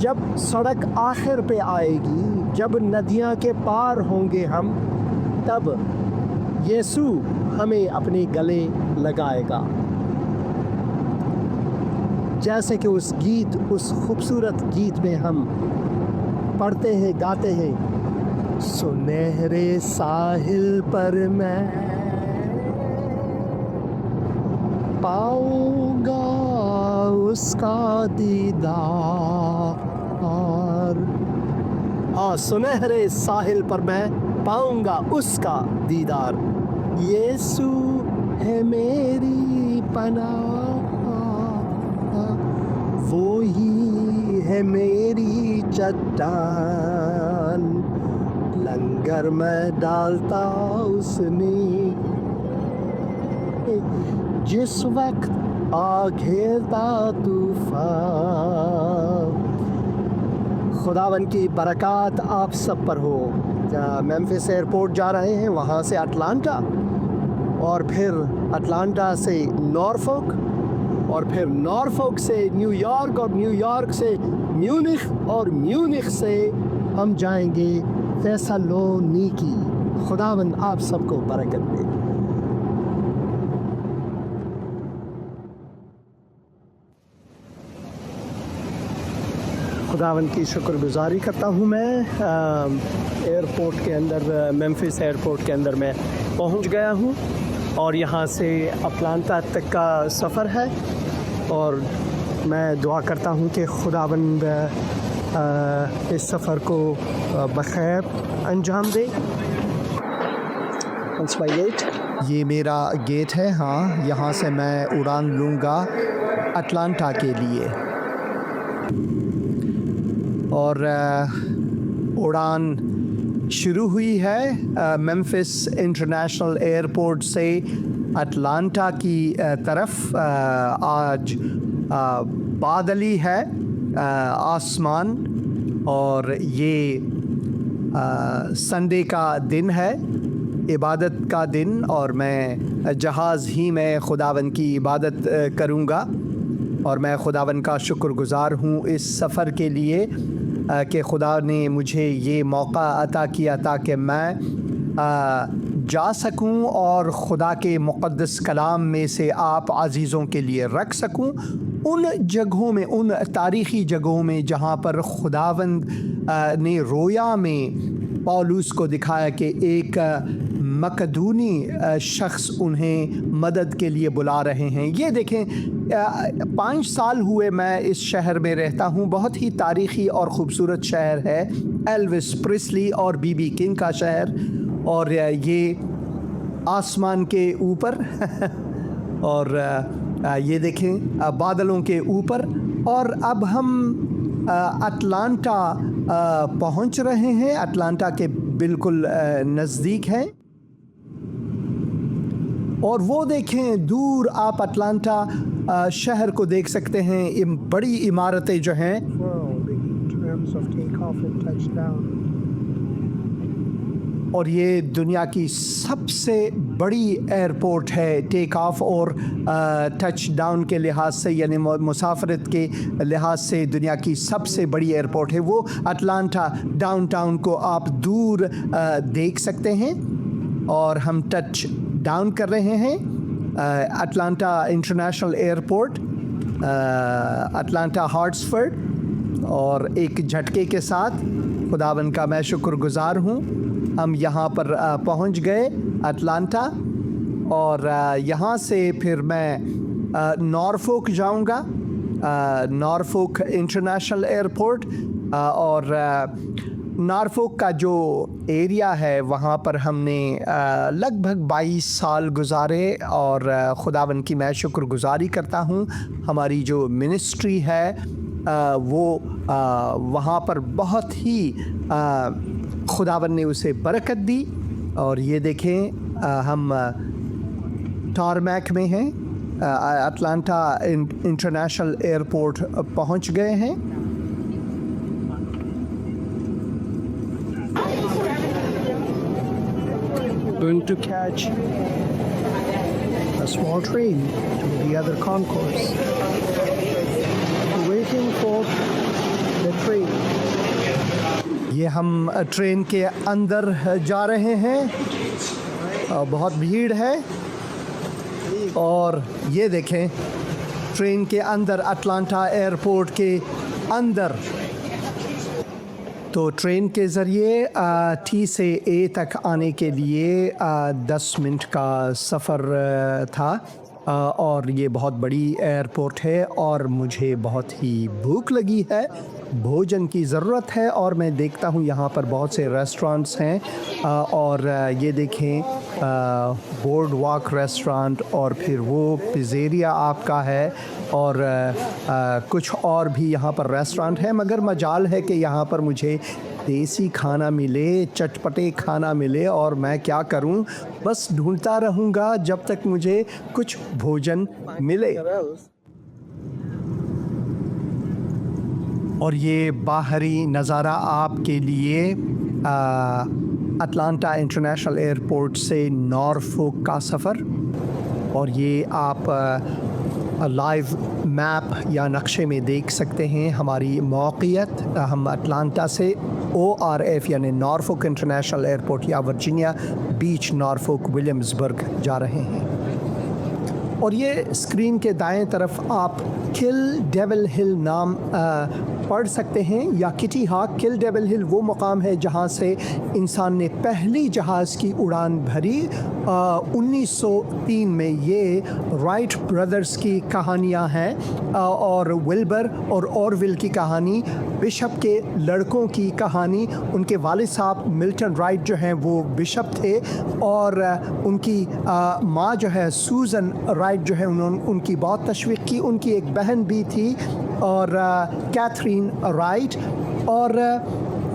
जब सड़क आखिर पे आएगी, जब नदियाँ के पार होंगे हम, तब यीशु हमें अपने गले लगाएगा। जैसे कि उस गीत, उस खूबसूरत गीत में हम पढ़ते हैं, गाते हैं, सुनहरे साहिल पर मैं पाऊंगा उसका दीदार। सुनहरे साहिल पर मैं पाऊंगा उसका दीदार। यीशु है मेरी पनाह, वो ही है मेरी चट्टान। लंगर मैं डालता उसमें जिस वक्त आ घेरता तूफान। खुदावन की बरकत आप सब पर हो। मेम्फिस एयरपोर्ट जा रहे हैं, वहाँ से अटलांटा, और फिर अटलांटा से नॉरफोक, और फिर नॉरफोक से न्यूयॉर्क, और न्यूयॉर्क से म्यूनिख, और म्यूनिख से हम जाएंगे थेसलोनीकी। खुदावन आप सबको बरकत दे। खुदावन की शुक्रगुजारी करता हूँ। मैं एयरपोर्ट के अंदर, मेम्फिस एयरपोर्ट के अंदर मैं पहुँच गया हूँ और यहाँ से अटलांटा तक का सफ़र है, और मैं दुआ करता हूँ कि खुदावंद इस सफ़र को बखैर अंजाम दे। ये मेरा गेट है, हाँ, यहाँ से मैं उड़ान लूँगा अटलांटा के लिए, और उड़ान शुरू हुई है मेम्फिस इंटरनेशनल एयरपोर्ट से अटलांटा की तरफ। आज बादली है आसमान, और ये संडे का दिन है, इबादत का दिन, और मैं जहाज़ ही में खुदावन की इबादत करूँगा। और मैं खुदावन का शुक्रगुज़ार हूँ इस सफ़र के लिए कि खुदा ने मुझे ये मौका अता किया ताकि मैं जा सकूं और खुदा के मुक़द्दस कलाम में से आप अज़ीज़ों के लिए रख सकूं, उन जगहों में, उन तारीख़ी जगहों में जहाँ पर खुदावंद ने रोया में पौलुस को दिखाया कि एक मकदूनी शख्स उन्हें मदद के लिए बुला रहे हैं। ये देखें, 5 साल हुए मैं इस शहर में रहता हूँ। बहुत ही तारीख़ी और ख़ूबसूरत शहर है, एल्विस प्रिस्ली और बीबी किंग का शहर, और ये आसमान के ऊपर और ये देखें बादलों के ऊपर। और अब हम अटलांटा पहुंच रहे हैं, अटलांटा के बिल्कुल नज़दीक हैं। और वो देखें दूर आप अटलांटा शहर को देख सकते हैं, बड़ी इमारतें जो हैं। और ये दुनिया की सबसे बड़ी एयरपोर्ट है टेक ऑफ और टच डाउन के लिहाज से, यानी मुसाफरत के लिहाज से दुनिया की सबसे बड़ी एयरपोर्ट है। वो अटलांटा डाउनटाउन को आप दूर देख सकते हैं। और हम टच डाउन कर रहे हैं अटलांटा इंटरनेशनल एयरपोर्ट, अटलांटा हॉट्सफोर्ड, और एक झटके के साथ खुदावन का मैं शुक्रगुज़ार हूँ हम यहाँ पर पहुँच गए अटलांटा। और यहाँ से फिर मैं नॉरफोक जाऊँगा, नॉरफोक इंटरनेशनल एयरपोर्ट। और नॉरफोक का जो एरिया है वहाँ पर हमने लगभग 22 साल गुजारे, और खुदावन की मैं शुक्रगुजारी करता हूँ। हमारी जो मिनिस्ट्री है वो वहाँ पर बहुत ही खुदावन ने उसे बरकत दी। और ये देखें हम टारमैक में हैं, अटलांटा इंटरनेशनल एयरपोर्ट पहुँच गए हैं। Going to catch a small train to the other concourse. Waiting for the train. ये हम ट्रेन के अंदर जा रहे हैं, बहुत भीड़ है। और ये देखें ट्रेन के अंदर, अटलांटा एयरपोर्ट के अंदर। तो ट्रेन के ज़रिए टी से ए तक आने के लिए 10 मिनट का सफ़र था। और ये बहुत बड़ी एयरपोर्ट है और मुझे बहुत ही भूख लगी है, भोजन की ज़रूरत है। और मैं देखता हूँ यहाँ पर बहुत से रेस्टोरेंट्स हैं, और ये देखें बोर्ड वॉक रेस्टोरेंट, और फिर वो पिज़ेरिया आपका है, और कुछ और भी यहाँ पर रेस्टोरेंट है। मगर मजाल है कि यहाँ पर मुझे देसी खाना मिले, चटपटे खाना मिले, और मैं क्या करूं, बस ढूंढता रहूंगा जब तक मुझे कुछ भोजन मिले। और ये बाहरी नज़ारा आपके लिए अटलांटा इंटरनेशनल एयरपोर्ट से नॉरफोक का सफ़र। और ये आप लाइव मैप या नक्शे में देख सकते हैं हमारी मौक़ियत। हम अटलांटा से ORF यानी नॉरफोक इंटरनेशनल एयरपोर्ट या वर्जीनिया बीच नॉरफोक विलियम्सबर्ग जा रहे हैं। और ये स्क्रीन के दाएं तरफ आप किल डेविल हिल नाम पढ़ सकते हैं, या किटी हॉक। किल डेविल हिल वो मुकाम है जहाँ से इंसान ने पहली जहाज़ की उड़ान भरी 1903 में। ये राइट ब्रदर्स की कहानियाँ हैं, और विल्बर और ऑरविल की कहानी, बिशप के लड़कों की कहानी। उनके वालिद साहब मिल्टन राइट जो हैं वो बिशप थे, और उनकी माँ जो है सूजन राइट जो है उन्होंने उनकी बहुत तशवीक़ की। उनकी एक बहन भी थी, और कैथरीन राइट। और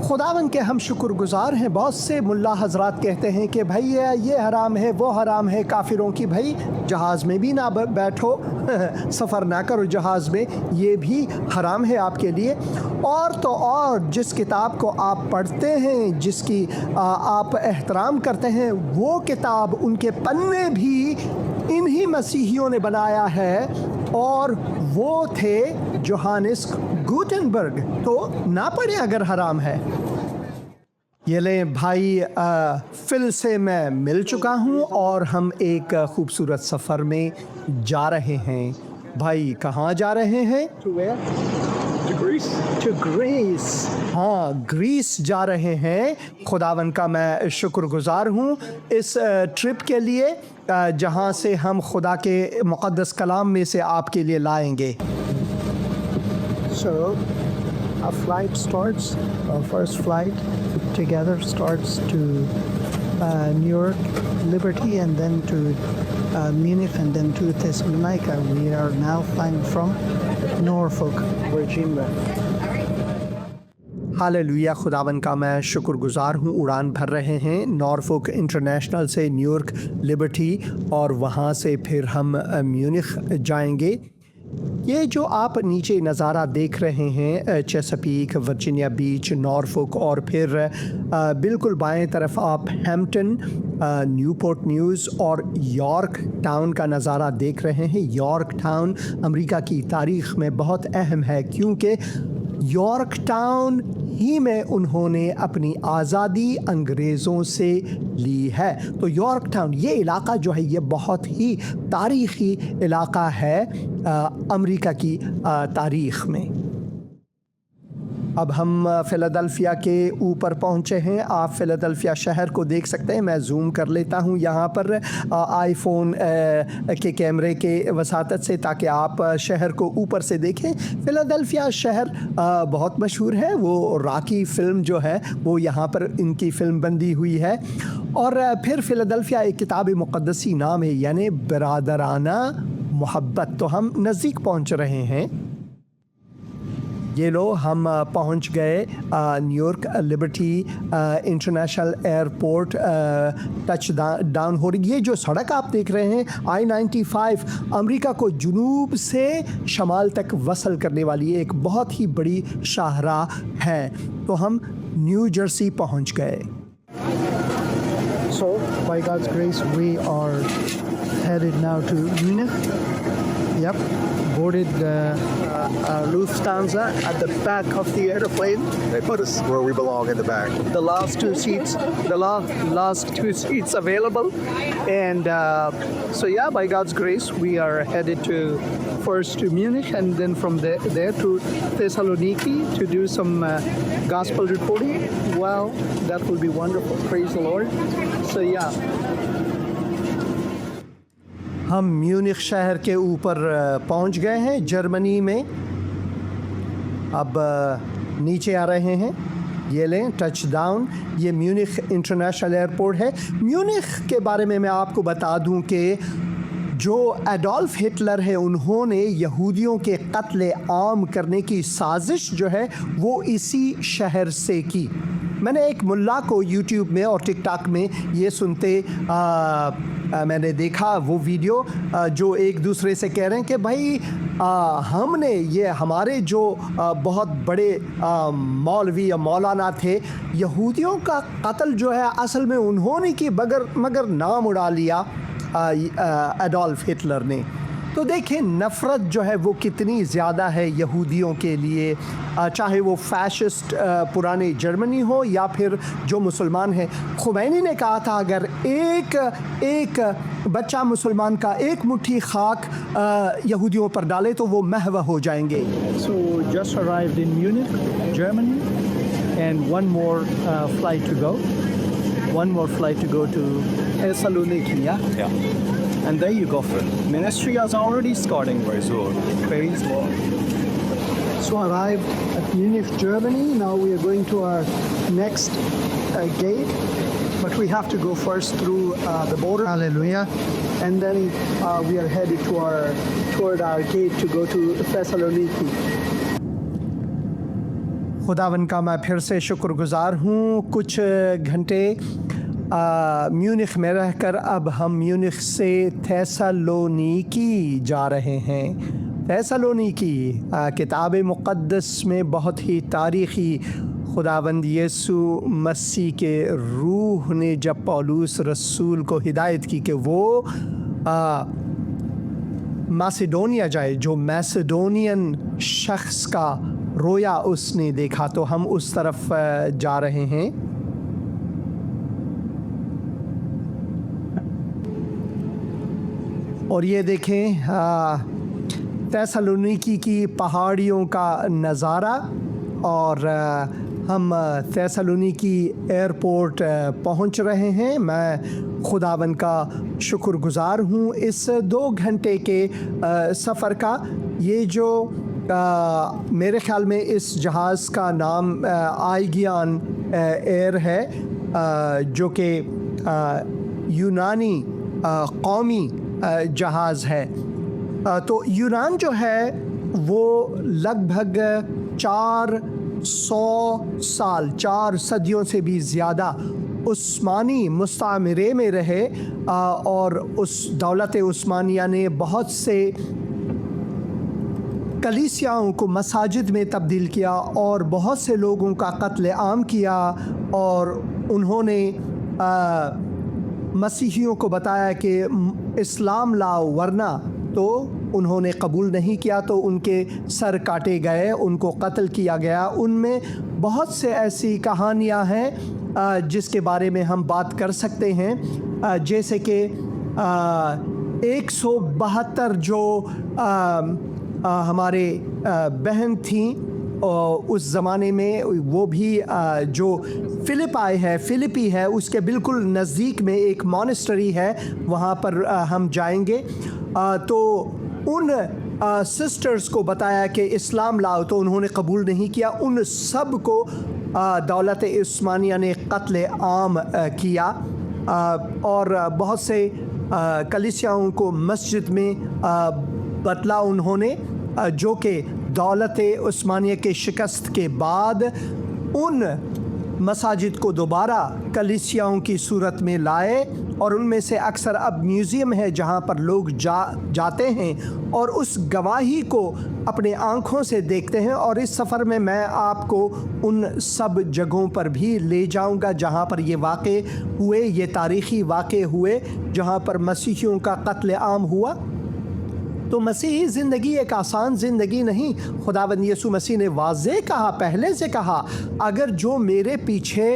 खुदावन के हम शुक्रगुजार हैं। बहुत से मुल्ला हजरात कहते हैं कि भाई ये हराम है, वो हराम है काफिरों की। भाई जहाज़ में भी ना बैठो, सफ़र ना करो जहाज़ में, ये भी हराम है आपके लिए। और तो और जिस किताब को आप पढ़ते हैं, जिसकी आप एहतराम करते हैं, वो किताब, उनके पन्ने भी इन्हीं मसीहियों ने बनाया है, और वो थे जोहानिस गुटेनबर्ग। तो ना पढ़े अगर हराम है। ये लें भाई, फिल से मैं मिल चुका हूँ और हम एक खूबसूरत सफ़र में जा रहे हैं। भाई कहाँ जा रहे हैं? To Greece. हाँ, ग्रीस जा रहे हैं। खुदावन का मैं शुक्रगुजार हूँ इस ट्रिप के लिए, जहाँ से हम खुदा के मुक़द्दस कलाम में से आपके लिए लाएंगे। So, our flight starts, our first flight together starts to New York, Liberty, and then to Munich, and then to Thessalonica. We are now flying from Norfolk, Virginia. Hallelujah, खुदावन का मैं शुक्रगुजार हूँ। उड़ान भर रहे हैं नॉर्फोक इंटरनेशनल से न्यूयॉर्क लिबर्टी, और वहाँ से फिर हम म्यूनिख जाएंगे। ये जो आप नीचे नज़ारा देख रहे हैं, चेसापीक, वर्जीनिया बीच, नॉर्फोक, और फिर बिल्कुल बाएं तरफ आप हैम्पटन, न्यूपोर्ट न्यूज़ और यॉर्क टाउन का नज़ारा देख रहे हैं। यॉर्क टाउन अमेरिका की तारीख़ में बहुत अहम है, क्योंकि यॉर्क टाउन ही में उन्होंने अपनी आज़ादी अंग्रेज़ों से ली है। तो यॉर्क टाउन, ये इलाका जो है, ये बहुत ही तारीख़ी इलाका है अमेरिका की तारीख़ में। अब हम फ़िलाडेल्फिया के ऊपर पहुँचे हैं। आप फ़िलाडेल्फिया शहर को देख सकते हैं। मैं जूम कर लेता हूँ यहाँ पर आईफोन के कैमरे के वसातत से, ताकि आप शहर को ऊपर से देखें। फ़िलाडेल्फिया शहर बहुत मशहूर है। वो रॉकी फ़िल्म जो है, वो यहाँ पर इनकी फ़िल्म बंदी हुई है। और फिर फ़िलाडेल्फिया एक किताब मुक़द्दसी नाम है, यानी बरादराना मोहब्बत। तो हम नज़दीक पहुँच रहे हैं। ये लो, हम पहुंच गए New York liberty international airport. Touch down हो रही। ये जो सड़क आप देख रहे हैं, I-95, अमेरिका को जुनूब से शमाल तक वसल करने वाली एक बहुत ही बड़ी शाहराह है। तो हम न्यू जर्सी पहुंच गए। So, by God's grace, we are headed now to Munich. Yep. Boarded Lufthansa at the back of the airplane. They put us where we belong, in the back. The last two seats, available, and so yeah, by God's grace, we are headed first to Munich, and then from there to Thessaloniki to do some gospel reporting. Wow, that will be wonderful. Praise the Lord. So yeah. हम Munich शहर के ऊपर पहुंच गए हैं, Germany में। अब नीचे आ रहे हैं। ये लें, टच डाउन। ये म्यूनिख इंटरनेशनल एयरपोर्ट है। म्यूनिख के बारे में मैं आपको बता दूं कि जो एडोल्फ हिटलर है, उन्होंने यहूदियों के कत्ल आम करने की साजिश जो है, वो इसी शहर से की। मैंने एक मुल्ला को यूट्यूब में और टिकटॉक में ये सुनते मैंने देखा वो वीडियो, जो एक दूसरे से कह रहे हैं कि भाई हमने ये, हमारे जो बहुत बड़े मौलवी या मौलाना थे, यहूदियों का कत्ल जो है असल में उन्होंने की, मगर नाम उड़ा लिया एडोल्फ हिटलर ने। तो देखें नफ़रत जो है वो कितनी ज़्यादा है यहूदियों के लिए, चाहे वो फैशिस्ट पुराने जर्मनी हो या फिर जो मुसलमान हैं। खुमैनी ने कहा था, अगर एक बच्चा मुसलमान का एक मुट्ठी खाक यहूदियों पर डाले तो वो महव हो जाएंगे। So just arrived in Munich, Germany, and one more flight to go. One more flight to go to Thessaloniki, yeah? And there you go, friend. Ministry is already starting. Praise the Lord. Praise the Lord. So arrived at Munich, Germany. Now we are going to our next gate, but we have to go first through the border. Hallelujah. And then we are headed toward our gate to go to Thessaloniki. खुदावन का मैं फिर से शुक्रगुजार हूँ। कुछ घंटे Munich में रहकर अब हम म्यूनिख से थेसलोनीकी जा रहे हैं। थेसलोनीकी किताब मुक़द्दस में बहुत ही तारीख़ी खुदावंद यीशु मसीह के रूह ने जब पौलुस रसूल को हिदायत की कि वो मैसेडोनिया जाए, जो मैसेडोनियन शख्स का रोया उसने देखा, तो हम उस तरफ जा रहे हैं। और ये देखें थेसलोनीकी की पहाड़ियों का नज़ारा, और हम थेसलोनीकी एयरपोर्ट पहुंच रहे हैं। मैं खुदावन का शुक्रगुजार हूँ इस 2 घंटे के सफ़र का। ये जो मेरे ख़्याल में इस जहाज़ का नाम आइगियान एयर है, जो कि यूनानी कौमी जहाज़ है। तो यूनान जो है वो लगभग 400 साल, 4 सदियों से भी ज़्यादा उस्मानी मुस्तामरे में रहे, और उस दौलत उस्मानिया ने बहुत से कलीसियाओं को मसाजिद में तब्दील किया और बहुत से लोगों का कत्ल आम किया, और उन्होंने मसीहियों को बताया कि इस्लाम लाओ, वरना तो उन्होंने कबूल नहीं किया तो उनके सर काटे गए, उनको कत्ल किया गया। उनमें बहुत से ऐसी कहानियां हैं जिसके बारे में हम बात कर सकते हैं, जैसे कि 172 जो हमारे बहन थीं उस ज़माने में, वो भी जो फिलिपी है उसके बिल्कुल नज़दीक में एक मॉनेस्टरी है, वहाँ पर हम जाएंगे। तो उन सिस्टर्स को बताया कि इस्लाम लाओ, तो उन्होंने कबूल नहीं किया। उन सब को दौलत उस्मानिया ने कत्ल आम किया, और बहुत से कलीसियाओं को मस्जिद में बदला उन्होंने, जो कि दौलत उस्मानिया के शिकस्त के बाद उन मसाजिद को दोबारा कलीसियाओं की सूरत में लाए, और उनमें से अक्सर अब म्यूज़ियम है जहाँ पर लोग जाते हैं और उस गवाही को अपने आँखों से देखते हैं। और इस सफ़र में मैं आपको उन सब जगहों पर भी ले जाऊँगा जहाँ पर ये वाक़े हुए, ये तारीख़ी वाक़े हुए जहाँ पर मसीहियों का कत्ल आम हुआ। तो मसीही ज़िंदगी एक आसान ज़िंदगी नहीं। खुदावंद यीशु मसीह ने वाज़े कहा, पहले से कहा, अगर जो मेरे पीछे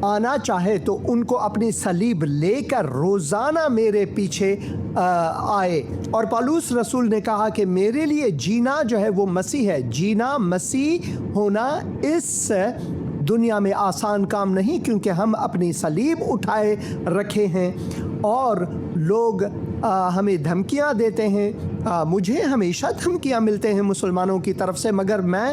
आना चाहे तो उनको अपनी सलीब लेकर रोज़ाना मेरे पीछे आए। और पौलुस रसूल ने कहा कि मेरे लिए जीना जो है वो मसीह है। जीना, मसीह होना इस दुनिया में आसान काम नहीं, क्योंकि हम अपनी सलीब उठाए रखे हैं, और लोग हमें धमकियां देते हैं। मुझे हमेशा धमकियां मिलते हैं मुसलमानों की तरफ से, मगर मैं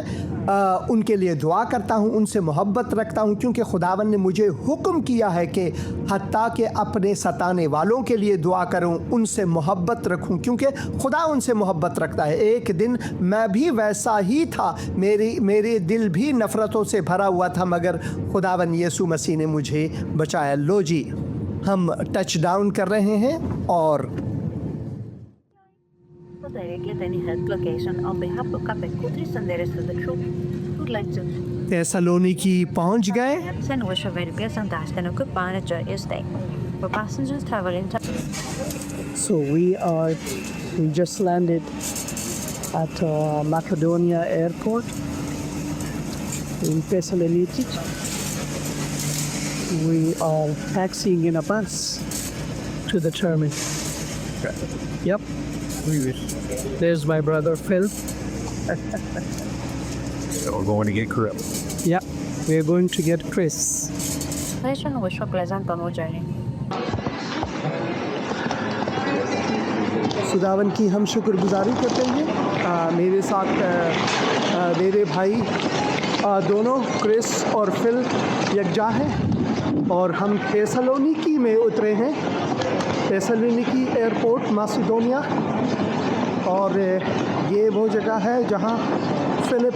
उनके लिए दुआ करता हूं, उनसे मोहब्बत रखता हूं, क्योंकि खुदावन ने मुझे हुक्म किया है कि हत्ता के अपने सताने वालों के लिए दुआ करूं, उनसे मोहब्बत रखूं, क्योंकि खुदा उनसे मोहब्बत रखता है। एक दिन मैं भी वैसा ही था, मेरे दिल भी नफ़रतों से भरा हुआ था, मगर खुदावन यीशु मसीह ने मुझे बचाया। लो जी, हम टच डाउन कर रहे हैं, और थेसलोनीकी पहुंच गए। So we just landed at Macedonia airport in Thessaloniki. We are taxiing in a bus to the terminal. Yep. There's my brother Phil. So we're going to get Chris. Yeah, we're going to get Chris. खुदावन की हम शुक्रगुजारी करते हैं। मेरे साथ मेरे भाई दोनों क्रिस और फिल यकजा हैं, और हम थेसलोनीकी में उतरे हैं, थेसलोनीकी एयरपोर्ट मैसेडोनिया। और ये वो जगह है जहाँ फिलिप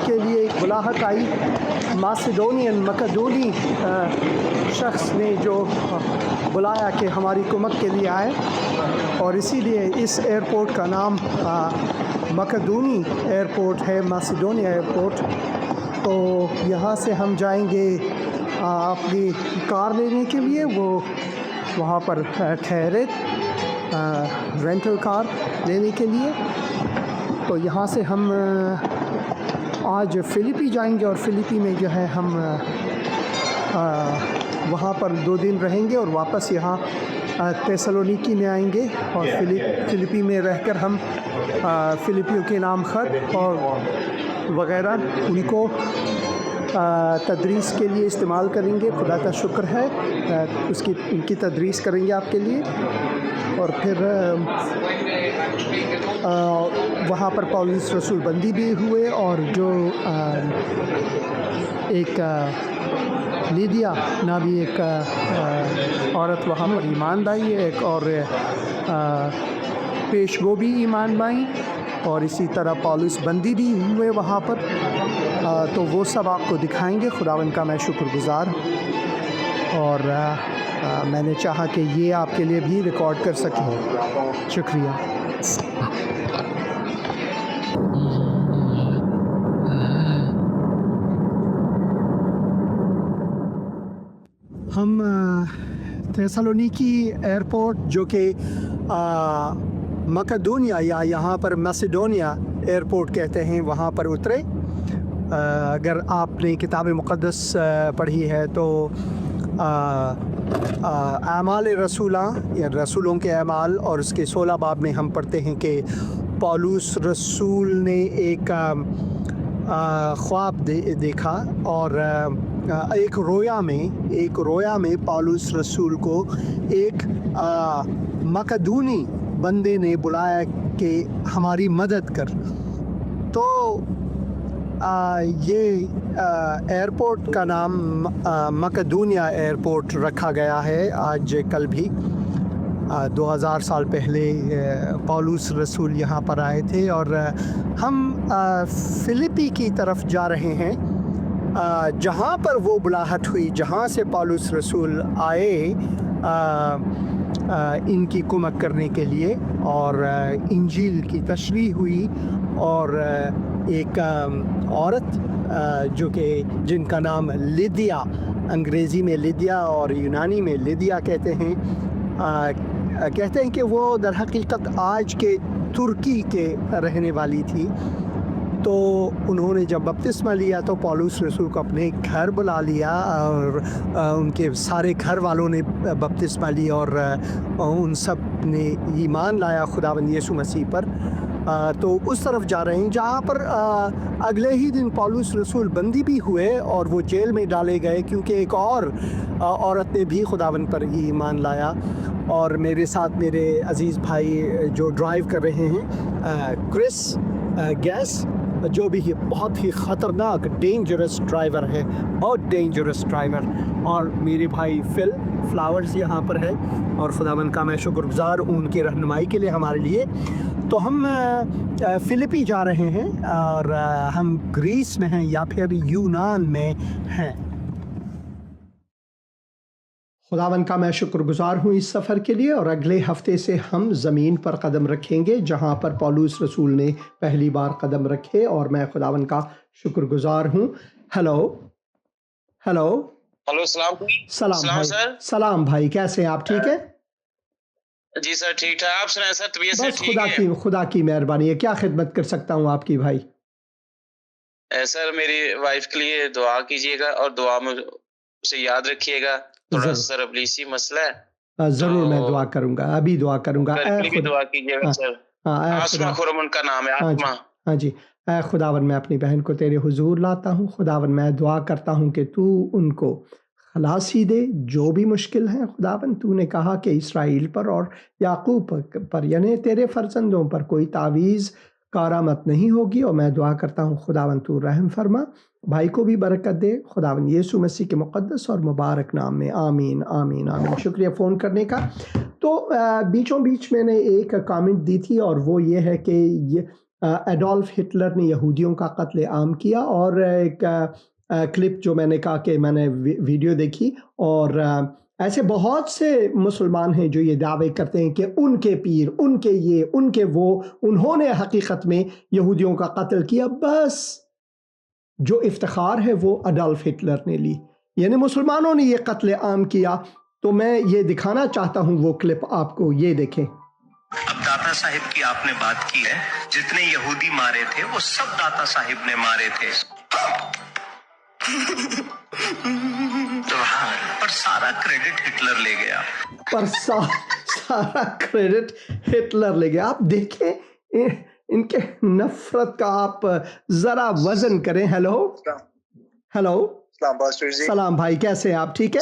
के लिए एक बुलाहट आई, मासिडोनियन मकदूनी शख्स ने जो बुलाया कि हमारी कुमक के लिए आए, और इसीलिए इस एयरपोर्ट का नाम मकदूनी एयरपोर्ट है, मासिडोनिया एयरपोर्ट। तो यहाँ से हम जाएंगे अपनी कार लेने के लिए, वो वहाँ पर ठहरे रेंटल कार लेने के लिए। तो यहाँ से हम आज फिलिपी जाएंगे और फिलिपी में जो है हम वहाँ पर 2 दिन रहेंगे और वापस यहाँ थेसलोनिकी में आएंगे और फिलिपी में रहकर हम फिलिपियों के नाम ख़त और वग़ैरह उनको तदरीस के लिए इस्तेमाल करेंगे। खुदा का शुक्र है, उनकी तदरीस करेंगे आपके लिए। और फिर वहाँ पर पौलुस रसूल बंदी भी हुए, और जो एक लीदिया नामी एक औरत वहाँ पर ईमान लाई है, एक और पेशगो भी ईमान लाई, और इसी तरह पौलुस बंदी भी हुए वहाँ पर। तो वो सब आपको दिखाएंगे। खुदावंद का मैं शुक्रगुज़ार, और मैंने चाहा कि ये आपके लिए भी रिकॉर्ड कर सकें। शुक्रिया। हम थेसलोनिकी एयरपोर्ट जो कि मकदूनिया या यहाँ पर मैसिडोनिया एयरपोर्ट कहते हैं, वहाँ पर उतरे। अगर आपने किताब मुक़द्दस पढ़ी है तो आमाल रसूला या रसूलों के अमाल और उसके 16 बाब में हम पढ़ते हैं कि पौलुस रसूल ने एक ख्वाब देखा, और एक रोया में पौलुस रसूल को एक मकदूनी बंदे ने बुलाया कि हमारी मदद कर। तो ये एयरपोर्ट का नाम मकदूनिया एयरपोर्ट रखा गया है आज कल भी। 2000 साल पहले पौलुस रसूल यहाँ पर आए थे, और हम फिलिपी की तरफ जा रहे हैं, जहाँ पर वो बुलाहट हुई, जहाँ से पौलुस रसूल आए इनकी कुमक करने के लिए, और इंजील की तशरीह हुई। और एक औरत जो कि जिनका नाम लिदिया, अंग्रेज़ी में लिदिया और यूनानी में लिदिया कहते हैं कि वो दर हकीकत आज के तुर्की के रहने वाली थी। तो उन्होंने जब बपतिस्मा लिया तो पौलुस रसूल को अपने घर बुला लिया, और उनके सारे घर वालों ने बपतिस्मा लिया, और उन सब ने ईमान लाया खुदावंद यीशु मसीह पर। तो उस तरफ जा रहे हैं जहाँ पर अगले ही दिन पौलुस रसूल बंदी भी हुए और वो जेल में डाले गए, क्योंकि एक और औरत ने भी खुदावंद पर ईमान लाया। और मेरे साथ मेरे अज़ीज़ भाई जो ड्राइव कर रहे हैं, क्रिस गैस, जो भी बहुत ही ख़तरनाक डेंजरस ड्राइवर है, बहुत डेंजरस ड्राइवर, और मेरे भाई फिल फ्लावर्स यहाँ पर है, और खुदावंद का मैं शुक्रगुज़ार हूँ उनकी रहनुमाई के लिए हमारे लिए। तो हम फिलिपी जा रहे हैं, और हम ग्रीस में हैं या फिर यूनान में हैं। खुदावन का मैं शुक्रगुज़ार हूँ इस सफ़र के लिए, और अगले हफ्ते से हम ज़मीन पर कदम रखेंगे जहाँ पर पौलुस रसूल ने पहली बार कदम रखे, और मैं खुदावन का शुक्रगुज़ार हूँ। हेलो हेलो हेलो, सलाम भाई। सर। सलाम भाई, कैसे हैं आप? ठीक है जी सर, ठीक ठाक। आप सुनाए सर, तबीयत से ठीक है? खुदा की मेहरबानी है। क्या खिदमत कर सकता हूँ आपकी भाई? सर मेरी वाइफ के लिए दुआ कीजिएगा, और दुआ में उसे याद रखिएगा। थोड़ा सर अबलीसी मसला है। जरूर मैं दुआ करूंगा, अभी दुआ करूंगा। भी दुआ कीजिएगा सर। आसमा खुरम उनका नाम है, आसमा। हाँ जी। ऐ खुदावन, मैं अपनी बहन को तेरे हुजूर लाता हूँ। खुदावन, मैं दुआ करता हूँ कि तू उनको खलासी दे, जो भी मुश्किल है। खुदावन, तूने कहा कि इसराइल पर और याकूब पर यानी तेरे फर्जंदों पर कोई तावीज़ कारामत नहीं होगी। और मैं दुआ करता हूँ खुदावन, तू रहम फरमा, भाई को भी बरकत दे, खुदावन यीशु मसीह के मुक़द्दस और मुबारक नाम में, आमीन आमीन आमीन। शुक्रिया फ़ोन करने का। तो बीचों बीच मैंने एक कमेंट दी थी, और वो ये है कि एडोल्फ हिटलर ने यहूदियों का कत्ले आम किया। और एक क्लिप जो मैंने कहा कि मैंने वीडियो देखी, और ऐसे बहुत से मुसलमान हैं जो ये दावे करते हैं कि उनके पीर, उनके ये, उनके वो, उन्होंने हकीकत में यहूदियों का कत्ल किया। बस जो इफ्तिखार है वो एडोल्फ हिटलर ने ली, यानी मुसलमानों ने ये कत्ले आम किया। तो मैं ये दिखाना चाहता हूँ वो क्लिप आपको, ये देखें। अब दाता साहिब की आपने बात की है, जितने यहूदी मारे थे वो सब दाता साहिब ने मारे थे। पर सारा क्रेडिट हिटलर ले गया। पर सारा क्रेडिट हिटलर ले गया। आप देखें इनके नफरत का आप जरा वजन करें। हेलो हेलो, सलाम भाई, कैसे हैं आप? ठीक है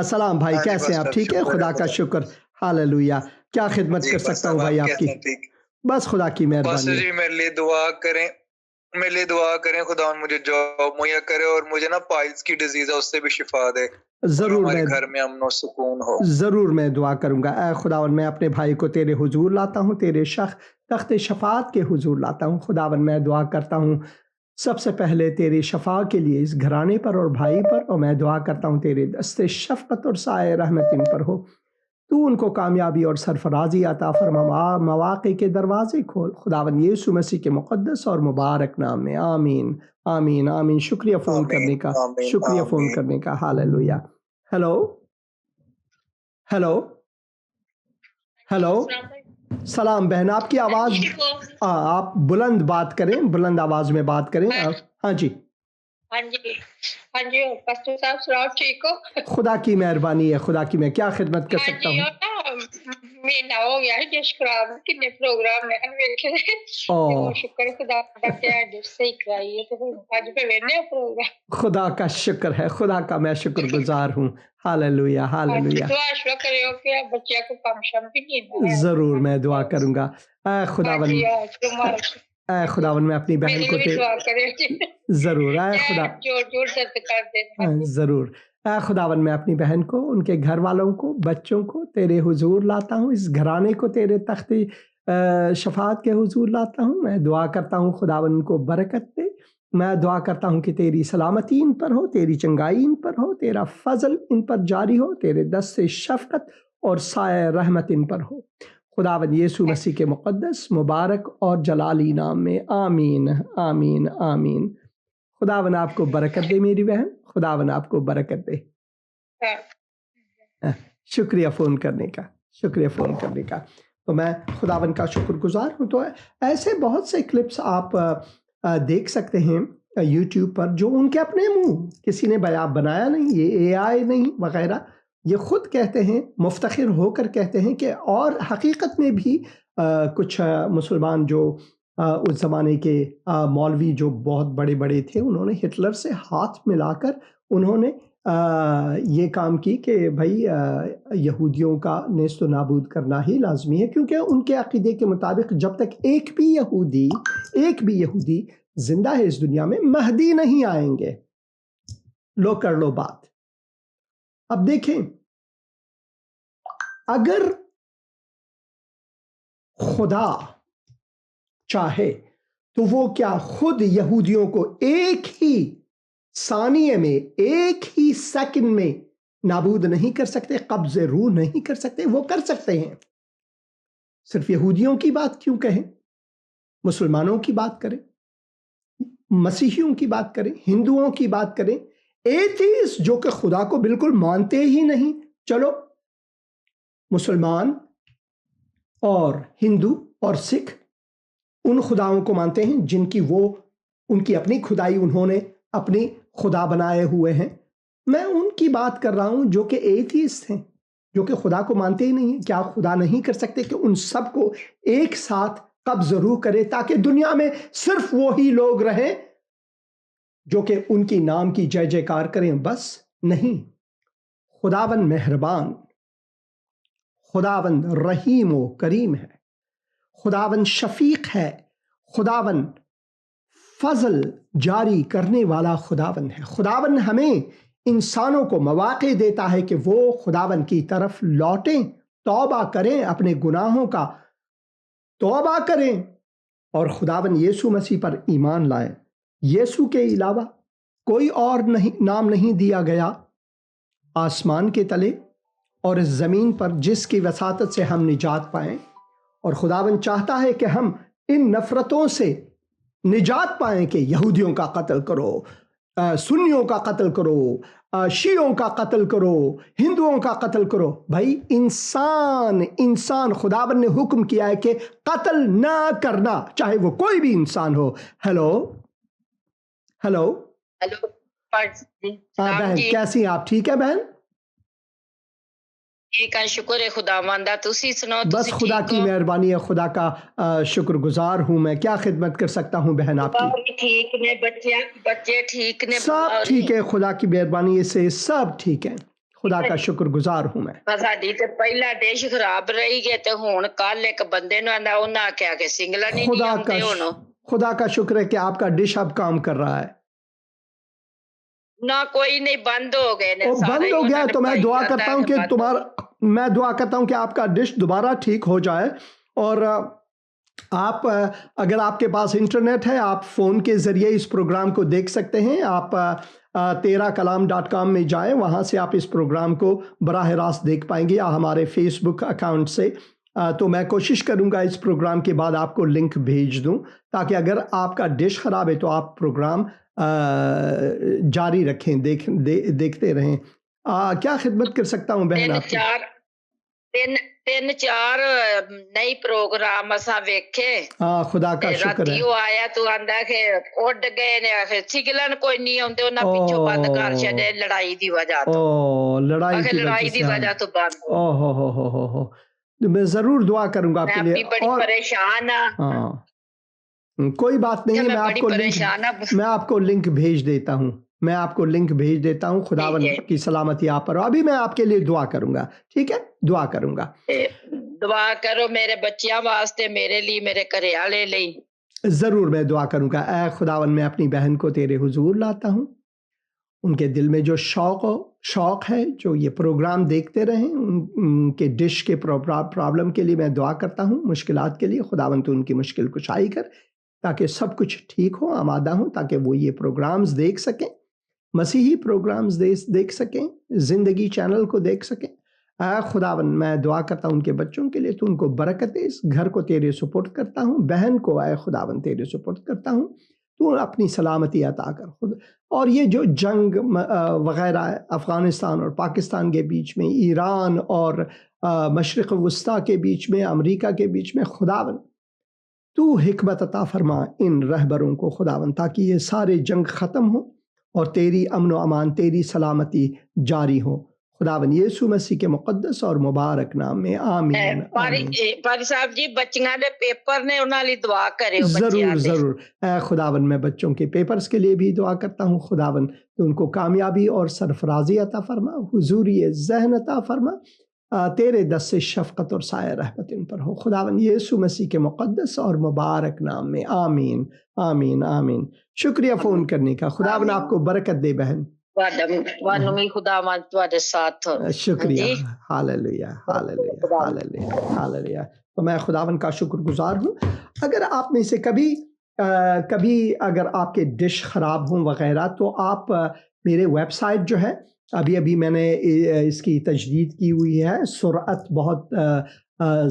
सलाम भाई, कैसे हैं आप? ठीक है, खुदा का शुक्र, हालेलुया। क्या खिदमत कर सकता हूँ भाई आपकी? बस खुदा की मेहरबानी। जी मेरे लिए दुआ करें, मेरे लिए दुआ करें, खुदा मुझे जॉब मुहैया करे और मुझे ना पाइल्स की डिजीज है उससे भी शिफा दे। जरूर, मैं घर में अमन और सुकून हो। जरूर मैं दुआ करूंगा। ऐ खुदावन, मैं अपने भाई को तेरे हुजूर लाता हूँ, तेरे तख्त शफात के हुजूर लाता हूँ। खुदावन, मैं दुआ करता हूँ सबसे पहले तेरी शफा के लिए इस घराने पर और भाई पर, और मैं दुआ करता हूँ तेरे दस्ते शफकत और साए रहमत इन पर हो। तू उनको कामयाबी और सरफराजी अता फरमा, मवाक़े के दरवाजे खोल। खुदावन यीशु मसीह के मुक़द्दस और मुबारक नाम में, आमीन आमीन आमीन। शुक्रिया फ़ोन करने का, शुक्रिया फ़ोन करने का। हालेलुया। हेलो हेलो हेलो, सलाम बहन, आपकी आवाज़, आप बुलंद बात करें, बुलंद आवाज़ में बात करें। हाँ जी हाँ जी हाँ जी, पास्टर साहब सुनाओ, ठीक हो? खुदा की मेहरबानी है, खुदा की। मैं क्या खिदमत कर सकता हूँ? महीना हो गया है जशकुराब कितने प्रोग्राम है देखे तो शुक्र खुदा का कि आज सही कराई है, तो आज पे वेने प्रोग्राम। खुदा का शुक्र है, खुदा का मैं शुक्रगुजार हूँ। Hallelujah hallelujah. दुआ शुरू करियो कि बच्चियों को कम शम भी नहीं। जरूर मैं दुआ करूंगा। खुदावन, खुदावन मैं अपनी बहन को जरूर जरूर खुदावन मैं अपनी बहन को, उनके घर वालों को, बच्चों को तेरे हुजूर लाता हूँ। इस घराने को तेरे तख्ते शफात के हुजूर लाता हूँ। मैं दुआ करता हूँ खुदावन उनको बरकत दे। मैं दुआ करता हूँ कि तेरी सलामती इन पर हो, तेरी चंगाई इन पर हो, तेरा फजल इन पर जारी हो, तेरे दस्ते शफकत और साए रहमत इन पर हो। खुदावन यीशु मसीह के मुक़द्दस, मुबारक और जलाली नाम में, आमीन आमीन आमीन। खुदावन आपको बरकत दे मेरी बहन, खुदावन आपको बरकत दे। शुक्रिया फ़ोन करने का, शुक्रिया फ़ोन करने का। तो मैं खुदावन का शुक्रगुजार हूँ। तो ऐसे बहुत से क्लिप्स आप देख सकते हैं यूट्यूब पर, जो उनके अपने मुँह, किसी ने बनाया नहीं, ये AI नहीं वगैरह, ये खुद कहते हैं, मुफ्तखिर होकर कहते हैं कि, और हकीकत में भी कुछ मुसलमान जो उस ज़माने के मौलवी जो बहुत बड़े बड़े थे, उन्होंने हिटलर से हाथ मिलाकर उन्होंने ये काम की कि भाई यहूदियों का नेस्तो नाबूद करना ही लाजमी है, क्योंकि उनके अकीदे के मुताबिक जब तक एक भी यहूदी जिंदा है इस दुनिया में, महदी नहीं आएंगे। लो कर लो बात। अब देखें, अगर खुदा चाहे तो वो क्या खुद यहूदियों को एक ही सानिये में, एक ही सेकंड में नाबूद नहीं कर सकते, कब्ज़े रूह नहीं कर सकते? वो कर सकते हैं। सिर्फ यहूदियों की बात क्यों कहें, मुसलमानों की बात करें, मसीहियों की बात करें, हिंदुओं की बात करें, एथीस्ट जो कि खुदा को बिल्कुल मानते ही नहीं। चलो, मुसलमान और हिंदू और सिख उन खुदाओं को मानते हैं जिनकी वो, उनकी अपनी खुदाई उन्होंने अपनी खुदा बनाए हुए हैं। मैं उनकी बात कर रहा हूं जो कि एथीस्ट हैं, जो कि खुदा को मानते ही नहीं है। क्या खुदा नहीं कर सकते कि उन सबको एक साथ कब्ज़ रूह करे, ताकि दुनिया में सिर्फ वो ही लोग रहें जो कि उनकी नाम की जय जयकार करें? बस नहीं, खुदावन मेहरबान, खुदावन रहीम व करीम है, खुदावन शफीक है, खुदावन फजल जारी करने वाला खुदावन है। खुदावन हमें इंसानों को मौक़े देता है कि वो खुदावन की तरफ लौटें, तौबा करें, अपने गुनाहों का तौबा करें और खुदावन यीशु मसीह पर ईमान लाए। यीशु के अलावा कोई और नहीं नाम नहीं दिया गया आसमान के तले और इस ज़मीन पर जिसकी वसातत से हम निजात पाएं। और खुदावन चाहता है कि हम इन नफ़रतों से निजात पाएं कि यहूदियों का कत्ल करो, सुन्नियों का कत्ल करो, शियों का कत्ल करो, हिंदुओं का कत्ल करो। भाई इंसान खुदावन ने हुक्म किया है कि कत्ल ना करना, चाहे वो कोई भी इंसान हो। हेलो हेलो हेलो बहन, कैसी हैं आप? ठीक है बहन? ठीक है, शुक्र है खुदावंदा। तुसी सुनाओ? बस खुदा की मेहरबानी है, खुदा का शुक्रगुजार हूँ मैं। क्या खिदमत कर सकता हूँ बहन आपकी? ठीक ने बच्चे ठीक ने? सब ठीक है, खुदा की मेहरबानी से सब ठीक है, खुदा का शुक्रगुजार हूँ मैं। साडी ते पहला डिश खराब रही गई ते हुण कल एक बंदे ने आंदा उन्हां आख्या कि सिंगला नहीं आउंदे हुण। खुदा का शुक्र है कि आपका डिश अब काम कर रहा है। ना कोई नहीं, बंद हो गए ने, बंद हो गया। तो मैं दुआ करता हूँ कि मैं दुआ करता हूँ कि आपका डिश दोबारा ठीक हो जाए। और आप अगर आपके पास इंटरनेट है, आप फ़ोन के ज़रिए इस प्रोग्राम को देख सकते हैं। आप terakalam.com में जाएं, वहाँ से आप इस प्रोग्राम को बराह रास्त देख पाएंगे, या हमारे फेसबुक अकाउंट से। तो मैं कोशिश करूँगा इस प्रोग्राम के बाद आपको लिंक भेज दूँ, ताकि अगर आपका डिश ख़राब है तो आप प्रोग्राम जारी रखें, देखते रहें। क्या खिदमत कर सकता हूँ बहन आपकी? तीन चार नई प्रोग्राम असा वेखे। खुदा का शुक्र है। आया तू आंदा के उड़ गए ने, आखे सिगलन कोई नहीं आउंदे, उन्हां पिछो बंद कर छड़े लड़ाई दी वजह तो। लड़ाई दी वजह तो बंद। हो। मैं जरूर दुआ करूंगा आपके लिए। बड़ी परेशान हाँ, कोई बात नहीं है, मैं आपको लिंक भेज देता हूँ। खुदावन की सलामती आप पर। अभी मैं आपके लिए दुआ करूंगा, ठीक है? दुआ करूंगा। दुआ करो मेरे बच्चियां वास्ते, मेरे लिए, मेरे घरवाले लिए। जरूर मैं दुआ करूंगा। ऐ खुदावन, मैं अपनी बहन को तेरे हुजूर लाता हूँ। उनके दिल में जो शौक है, जो ये प्रोग्राम देखते रहें, उनके डिश के प्रॉब्लम के लिए मैं दुआ करता हूँ, मुश्किलात के लिए। खुदावन तो उनकी मुश्किल कुशाई कर, ताकि सब कुछ ठीक हो, आमादा हो, ताकि वो ये प्रोग्राम्स देख सकें, मसीही प्रोग्राम्स देख सकें, ज़िंदगी चैनल को देख सकें। खुदावन, मैं दुआ करता हूँ उनके बच्चों के लिए, तो उनको बरकत दे। इस घर को तेरे सुपुर्द करता हूँ, बहन को आए खुदावन तेरे सुपुर्द करता हूँ, तू अपनी सलामती अता कर खुद। और ये जो जंग वग़ैरह अफ़गानिस्तान और पाकिस्तान के बीच में, ईरान और मशरिक़ वस्ता के बीच में, अमेरिका के बीच में, खुदावन तू हिकमत अता फरमा इन रहबरों को खुदावन, ताकि ये सारे जंग ख़त्म हो और तेरी अमन व अमान, तेरी सलामती जारी हो। खुदावन यीशु मसीह के मुक़द्दस और मुबारक नाम में, आमीन। पारी साहब जी, बच्चियां दे पेपर ने, उन्हां लई दुआ करियो। जरूर। खुदावन, मैं बच्चों के पेपर्स के लिए भी दुआ करता हूँ। खुदावन तो उनको कामयाबी और सरफराजी अता फरमा, हुजूरी ज़हन अता फरमा। तेरे दस से शफ़क़त और साया रहमत इन पर हो। खुदावन यीशु मसीह के मुक़द्दस और मुबारक नाम में, आमीन आमीन आमीन। शुक्रिया फ़ोन करने का। खुदावन आपको बरकत दे बहन। खुदावन तुहाडे साथ हो। शुक्रिया। Hallelujah hallelujah hallelujah hallelujah. तो मैं खुदावन का शुक्रगुजार हूँ। अगर आप में से कभी अगर आपके डिश ख़राब हों वग़ैरह, तो आप मेरे वेबसाइट जो है, अभी मैंने इसकी तजदीद की हुई है। सुरअत बहुत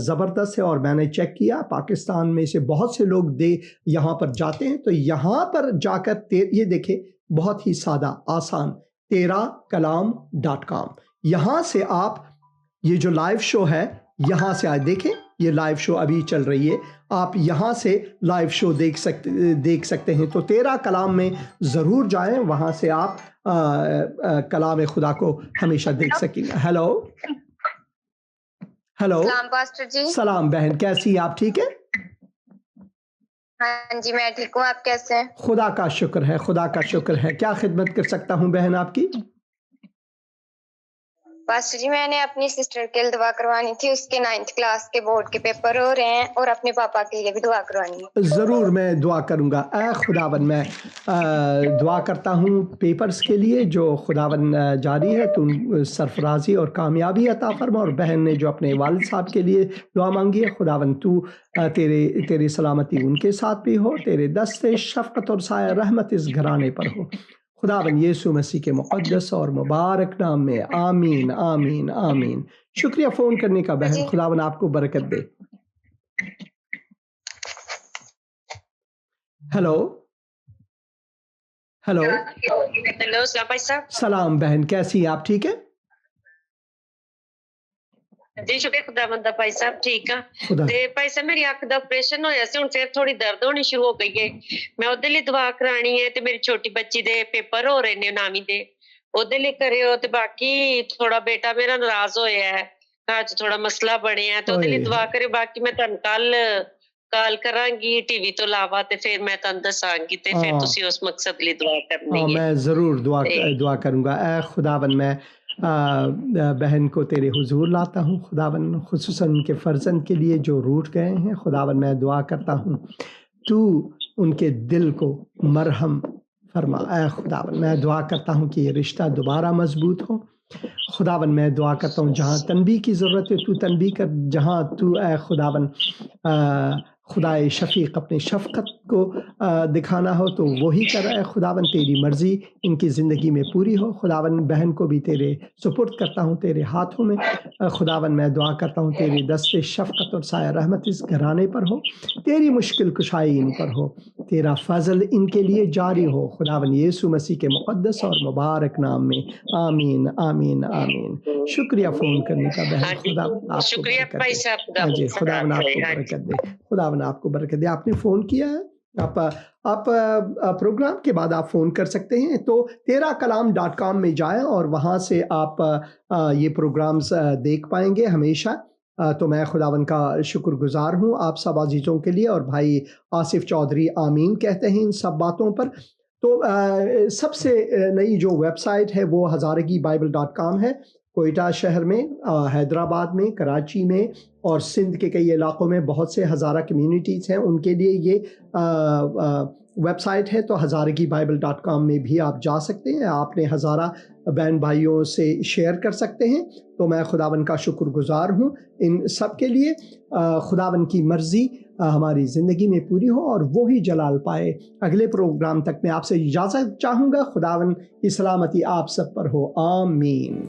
ज़बरदस्त है, और मैंने चेक किया, पाकिस्तान में से बहुत से लोग यहाँ पर जाते हैं। तो यहाँ पर जाकर ये देखें, बहुत ही सादा आसान, terakalam.com। यहाँ से आप ये जो लाइव शो है, यहाँ से आए देखें, ये लाइव शो अभी चल रही है, आप यहाँ से लाइव शो देख सकते हैं। तो तेरा कलाम में ज़रूर जाएं, वहाँ से आप कलाम खुदा को हमेशा देख सकेंगे। हेलो सलाम पास्टर जी। सलाम बहन, कैसी आप? ठीक है? हाँ जी, मैं ठीक हूँ। आप कैसे हैं? खुदा का शुक्र है। क्या खिदमत कर सकता हूँ बहन आपकी? पास्टर जी मैंने अपनी सिस्टर के लिए दुआ करवानी थी, उसके 9th क्लास के बोर्ड के पेपर हो रहे हैं और अपने पापा के लिए भी दुआ करवानी है। ज़रूर मैं दुआ करूँगा। ऐ खुदावन मैं दुआ करता हूँ पेपर्स के लिए जो खुदावन जारी है, तुम सरफराजी और कामयाबी अता फरमा। और बहन ने जो अपने वालिद साहब के लिए दुआ मांगी है, खुदावन तू तेरी सलामती उनके साथ भी हो, तेरे दस्ते शफ़क़त और साया रहमत इस घराने पर हो। खुदावन यीशु मसीह के मुक़द्दस और मुबारक नाम में आमीन आमीन आमीन। शुक्रिया फ़ोन करने का बहन, खुदावन आपको बरकत दे। हेलो हेलो हेलो सलाम भाई साहब। सलाम बहन, कैसी हैं आप? ठीक है जी शुक्र खुदावंद दा भाई साहब, ठीक आ। खुदा ते भाई साहब मेरी अख दा ऑपरेशन होया सी, हुण फिर थोड़ी दर्द होनी शुरू हो गई है। मैं ओदे लिए दुआ करानी है ते मेरी छोटी बच्ची दे पेपर हो रहे ने 9वीं दे, ओदे लिए करियो। ते बाकी थोड़ा बेटा मेरा नाराज होया है, घर च थोड़ा मसला बनया ते ओदे लिए दुआ करियो। बाकी मैं तुहानू कल करांगी टीवी तो इलावा, ते फिर मैं तुहानू दसांगी ते फिर तुसी उस मकसद लिए दुआ करनी है। मैं ज़रूर दुआ करूँगा। ऐ खुदावन मैं बहन को तेरे हुजूर लाता हूँ खुदावन, खुसूसन उनके फ़र्जंद के लिए जो रूठ गए हैं। खुदावन मैं दुआ करता हूँ तू उनके दिल को मरहम फरमा। ऐ खुदावन मैं दुआ करता हूँ कि ये रिश्ता दोबारा मजबूत हो। खुदावन मैं दुआ करता हूँ जहाँ तनबी की ज़रूरत है तू तनबी कर, जहाँ तू ऐ खुदावन खुदाए शफ़ीक़ अपने शफ़क़त को दिखाना हो तो वही कर। ऐ खुदावन तेरी मर्ज़ी इनकी ज़िंदगी में पूरी हो। खुदावन बहन को भी तेरे सुपुर्द करता हूँ तेरे हाथों में। खुदावन मैं दुआ करता हूँ तेरी दस्ते शफ़क़त और साया रहमत इस घराने पर हो, तेरी मुश्किल कुशाई इन पर हो, तेरा फ़ज़ल इनके लिए जारी हो। खुदावन यीशु मसीह के मुक़द्दस और मुबारक नाम में आमीन आमीन आमीन। शुक्रिया फ़ोन करने का बहन, खुदा आपको शुक्रिया भाई साहब। जी खुदावन आपको बरकत दे, खुदावन आपको बरकत दे। आपने फ़ोन किया है, आप प्रोग्राम के बाद आप फ़ोन कर सकते हैं। तो तेराकलाम.com में जाएं और वहाँ से आप ये प्रोग्राम्स देख पाएंगे हमेशा। तो मैं खुदावन का शुक्रगुज़ार हूँ आप सब अजीज़ों के लिए। और भाई आसिफ चौधरी आमीन कहते हैं इन सब बातों पर। तो सबसे नई जो वेबसाइट है वो हज़ारगी-बाइबल.com है। कोयटा शहर में, हैदराबाद में, कराची में और सिंध के कई इलाक़ों में बहुत से हज़ारा कम्युनिटीज़ हैं, उनके लिए ये वेबसाइट है। तो हज़ारगी-बाइबल.com में भी आप जा सकते हैं, आपने हज़ारा बहन भाइयों से शेयर कर सकते हैं। तो मैं खुदावन का शुक्रगुज़ार हूँ इन सब के लिए। खुदावन की मर्ज़ी हमारी ज़िंदगी में पूरी हो और वो ही जलाल पाए। अगले प्रोग्राम तक मैं आपसे इजाज़त चाहूँगा। खुदावन की सलामती आप सब पर हो, आमीन।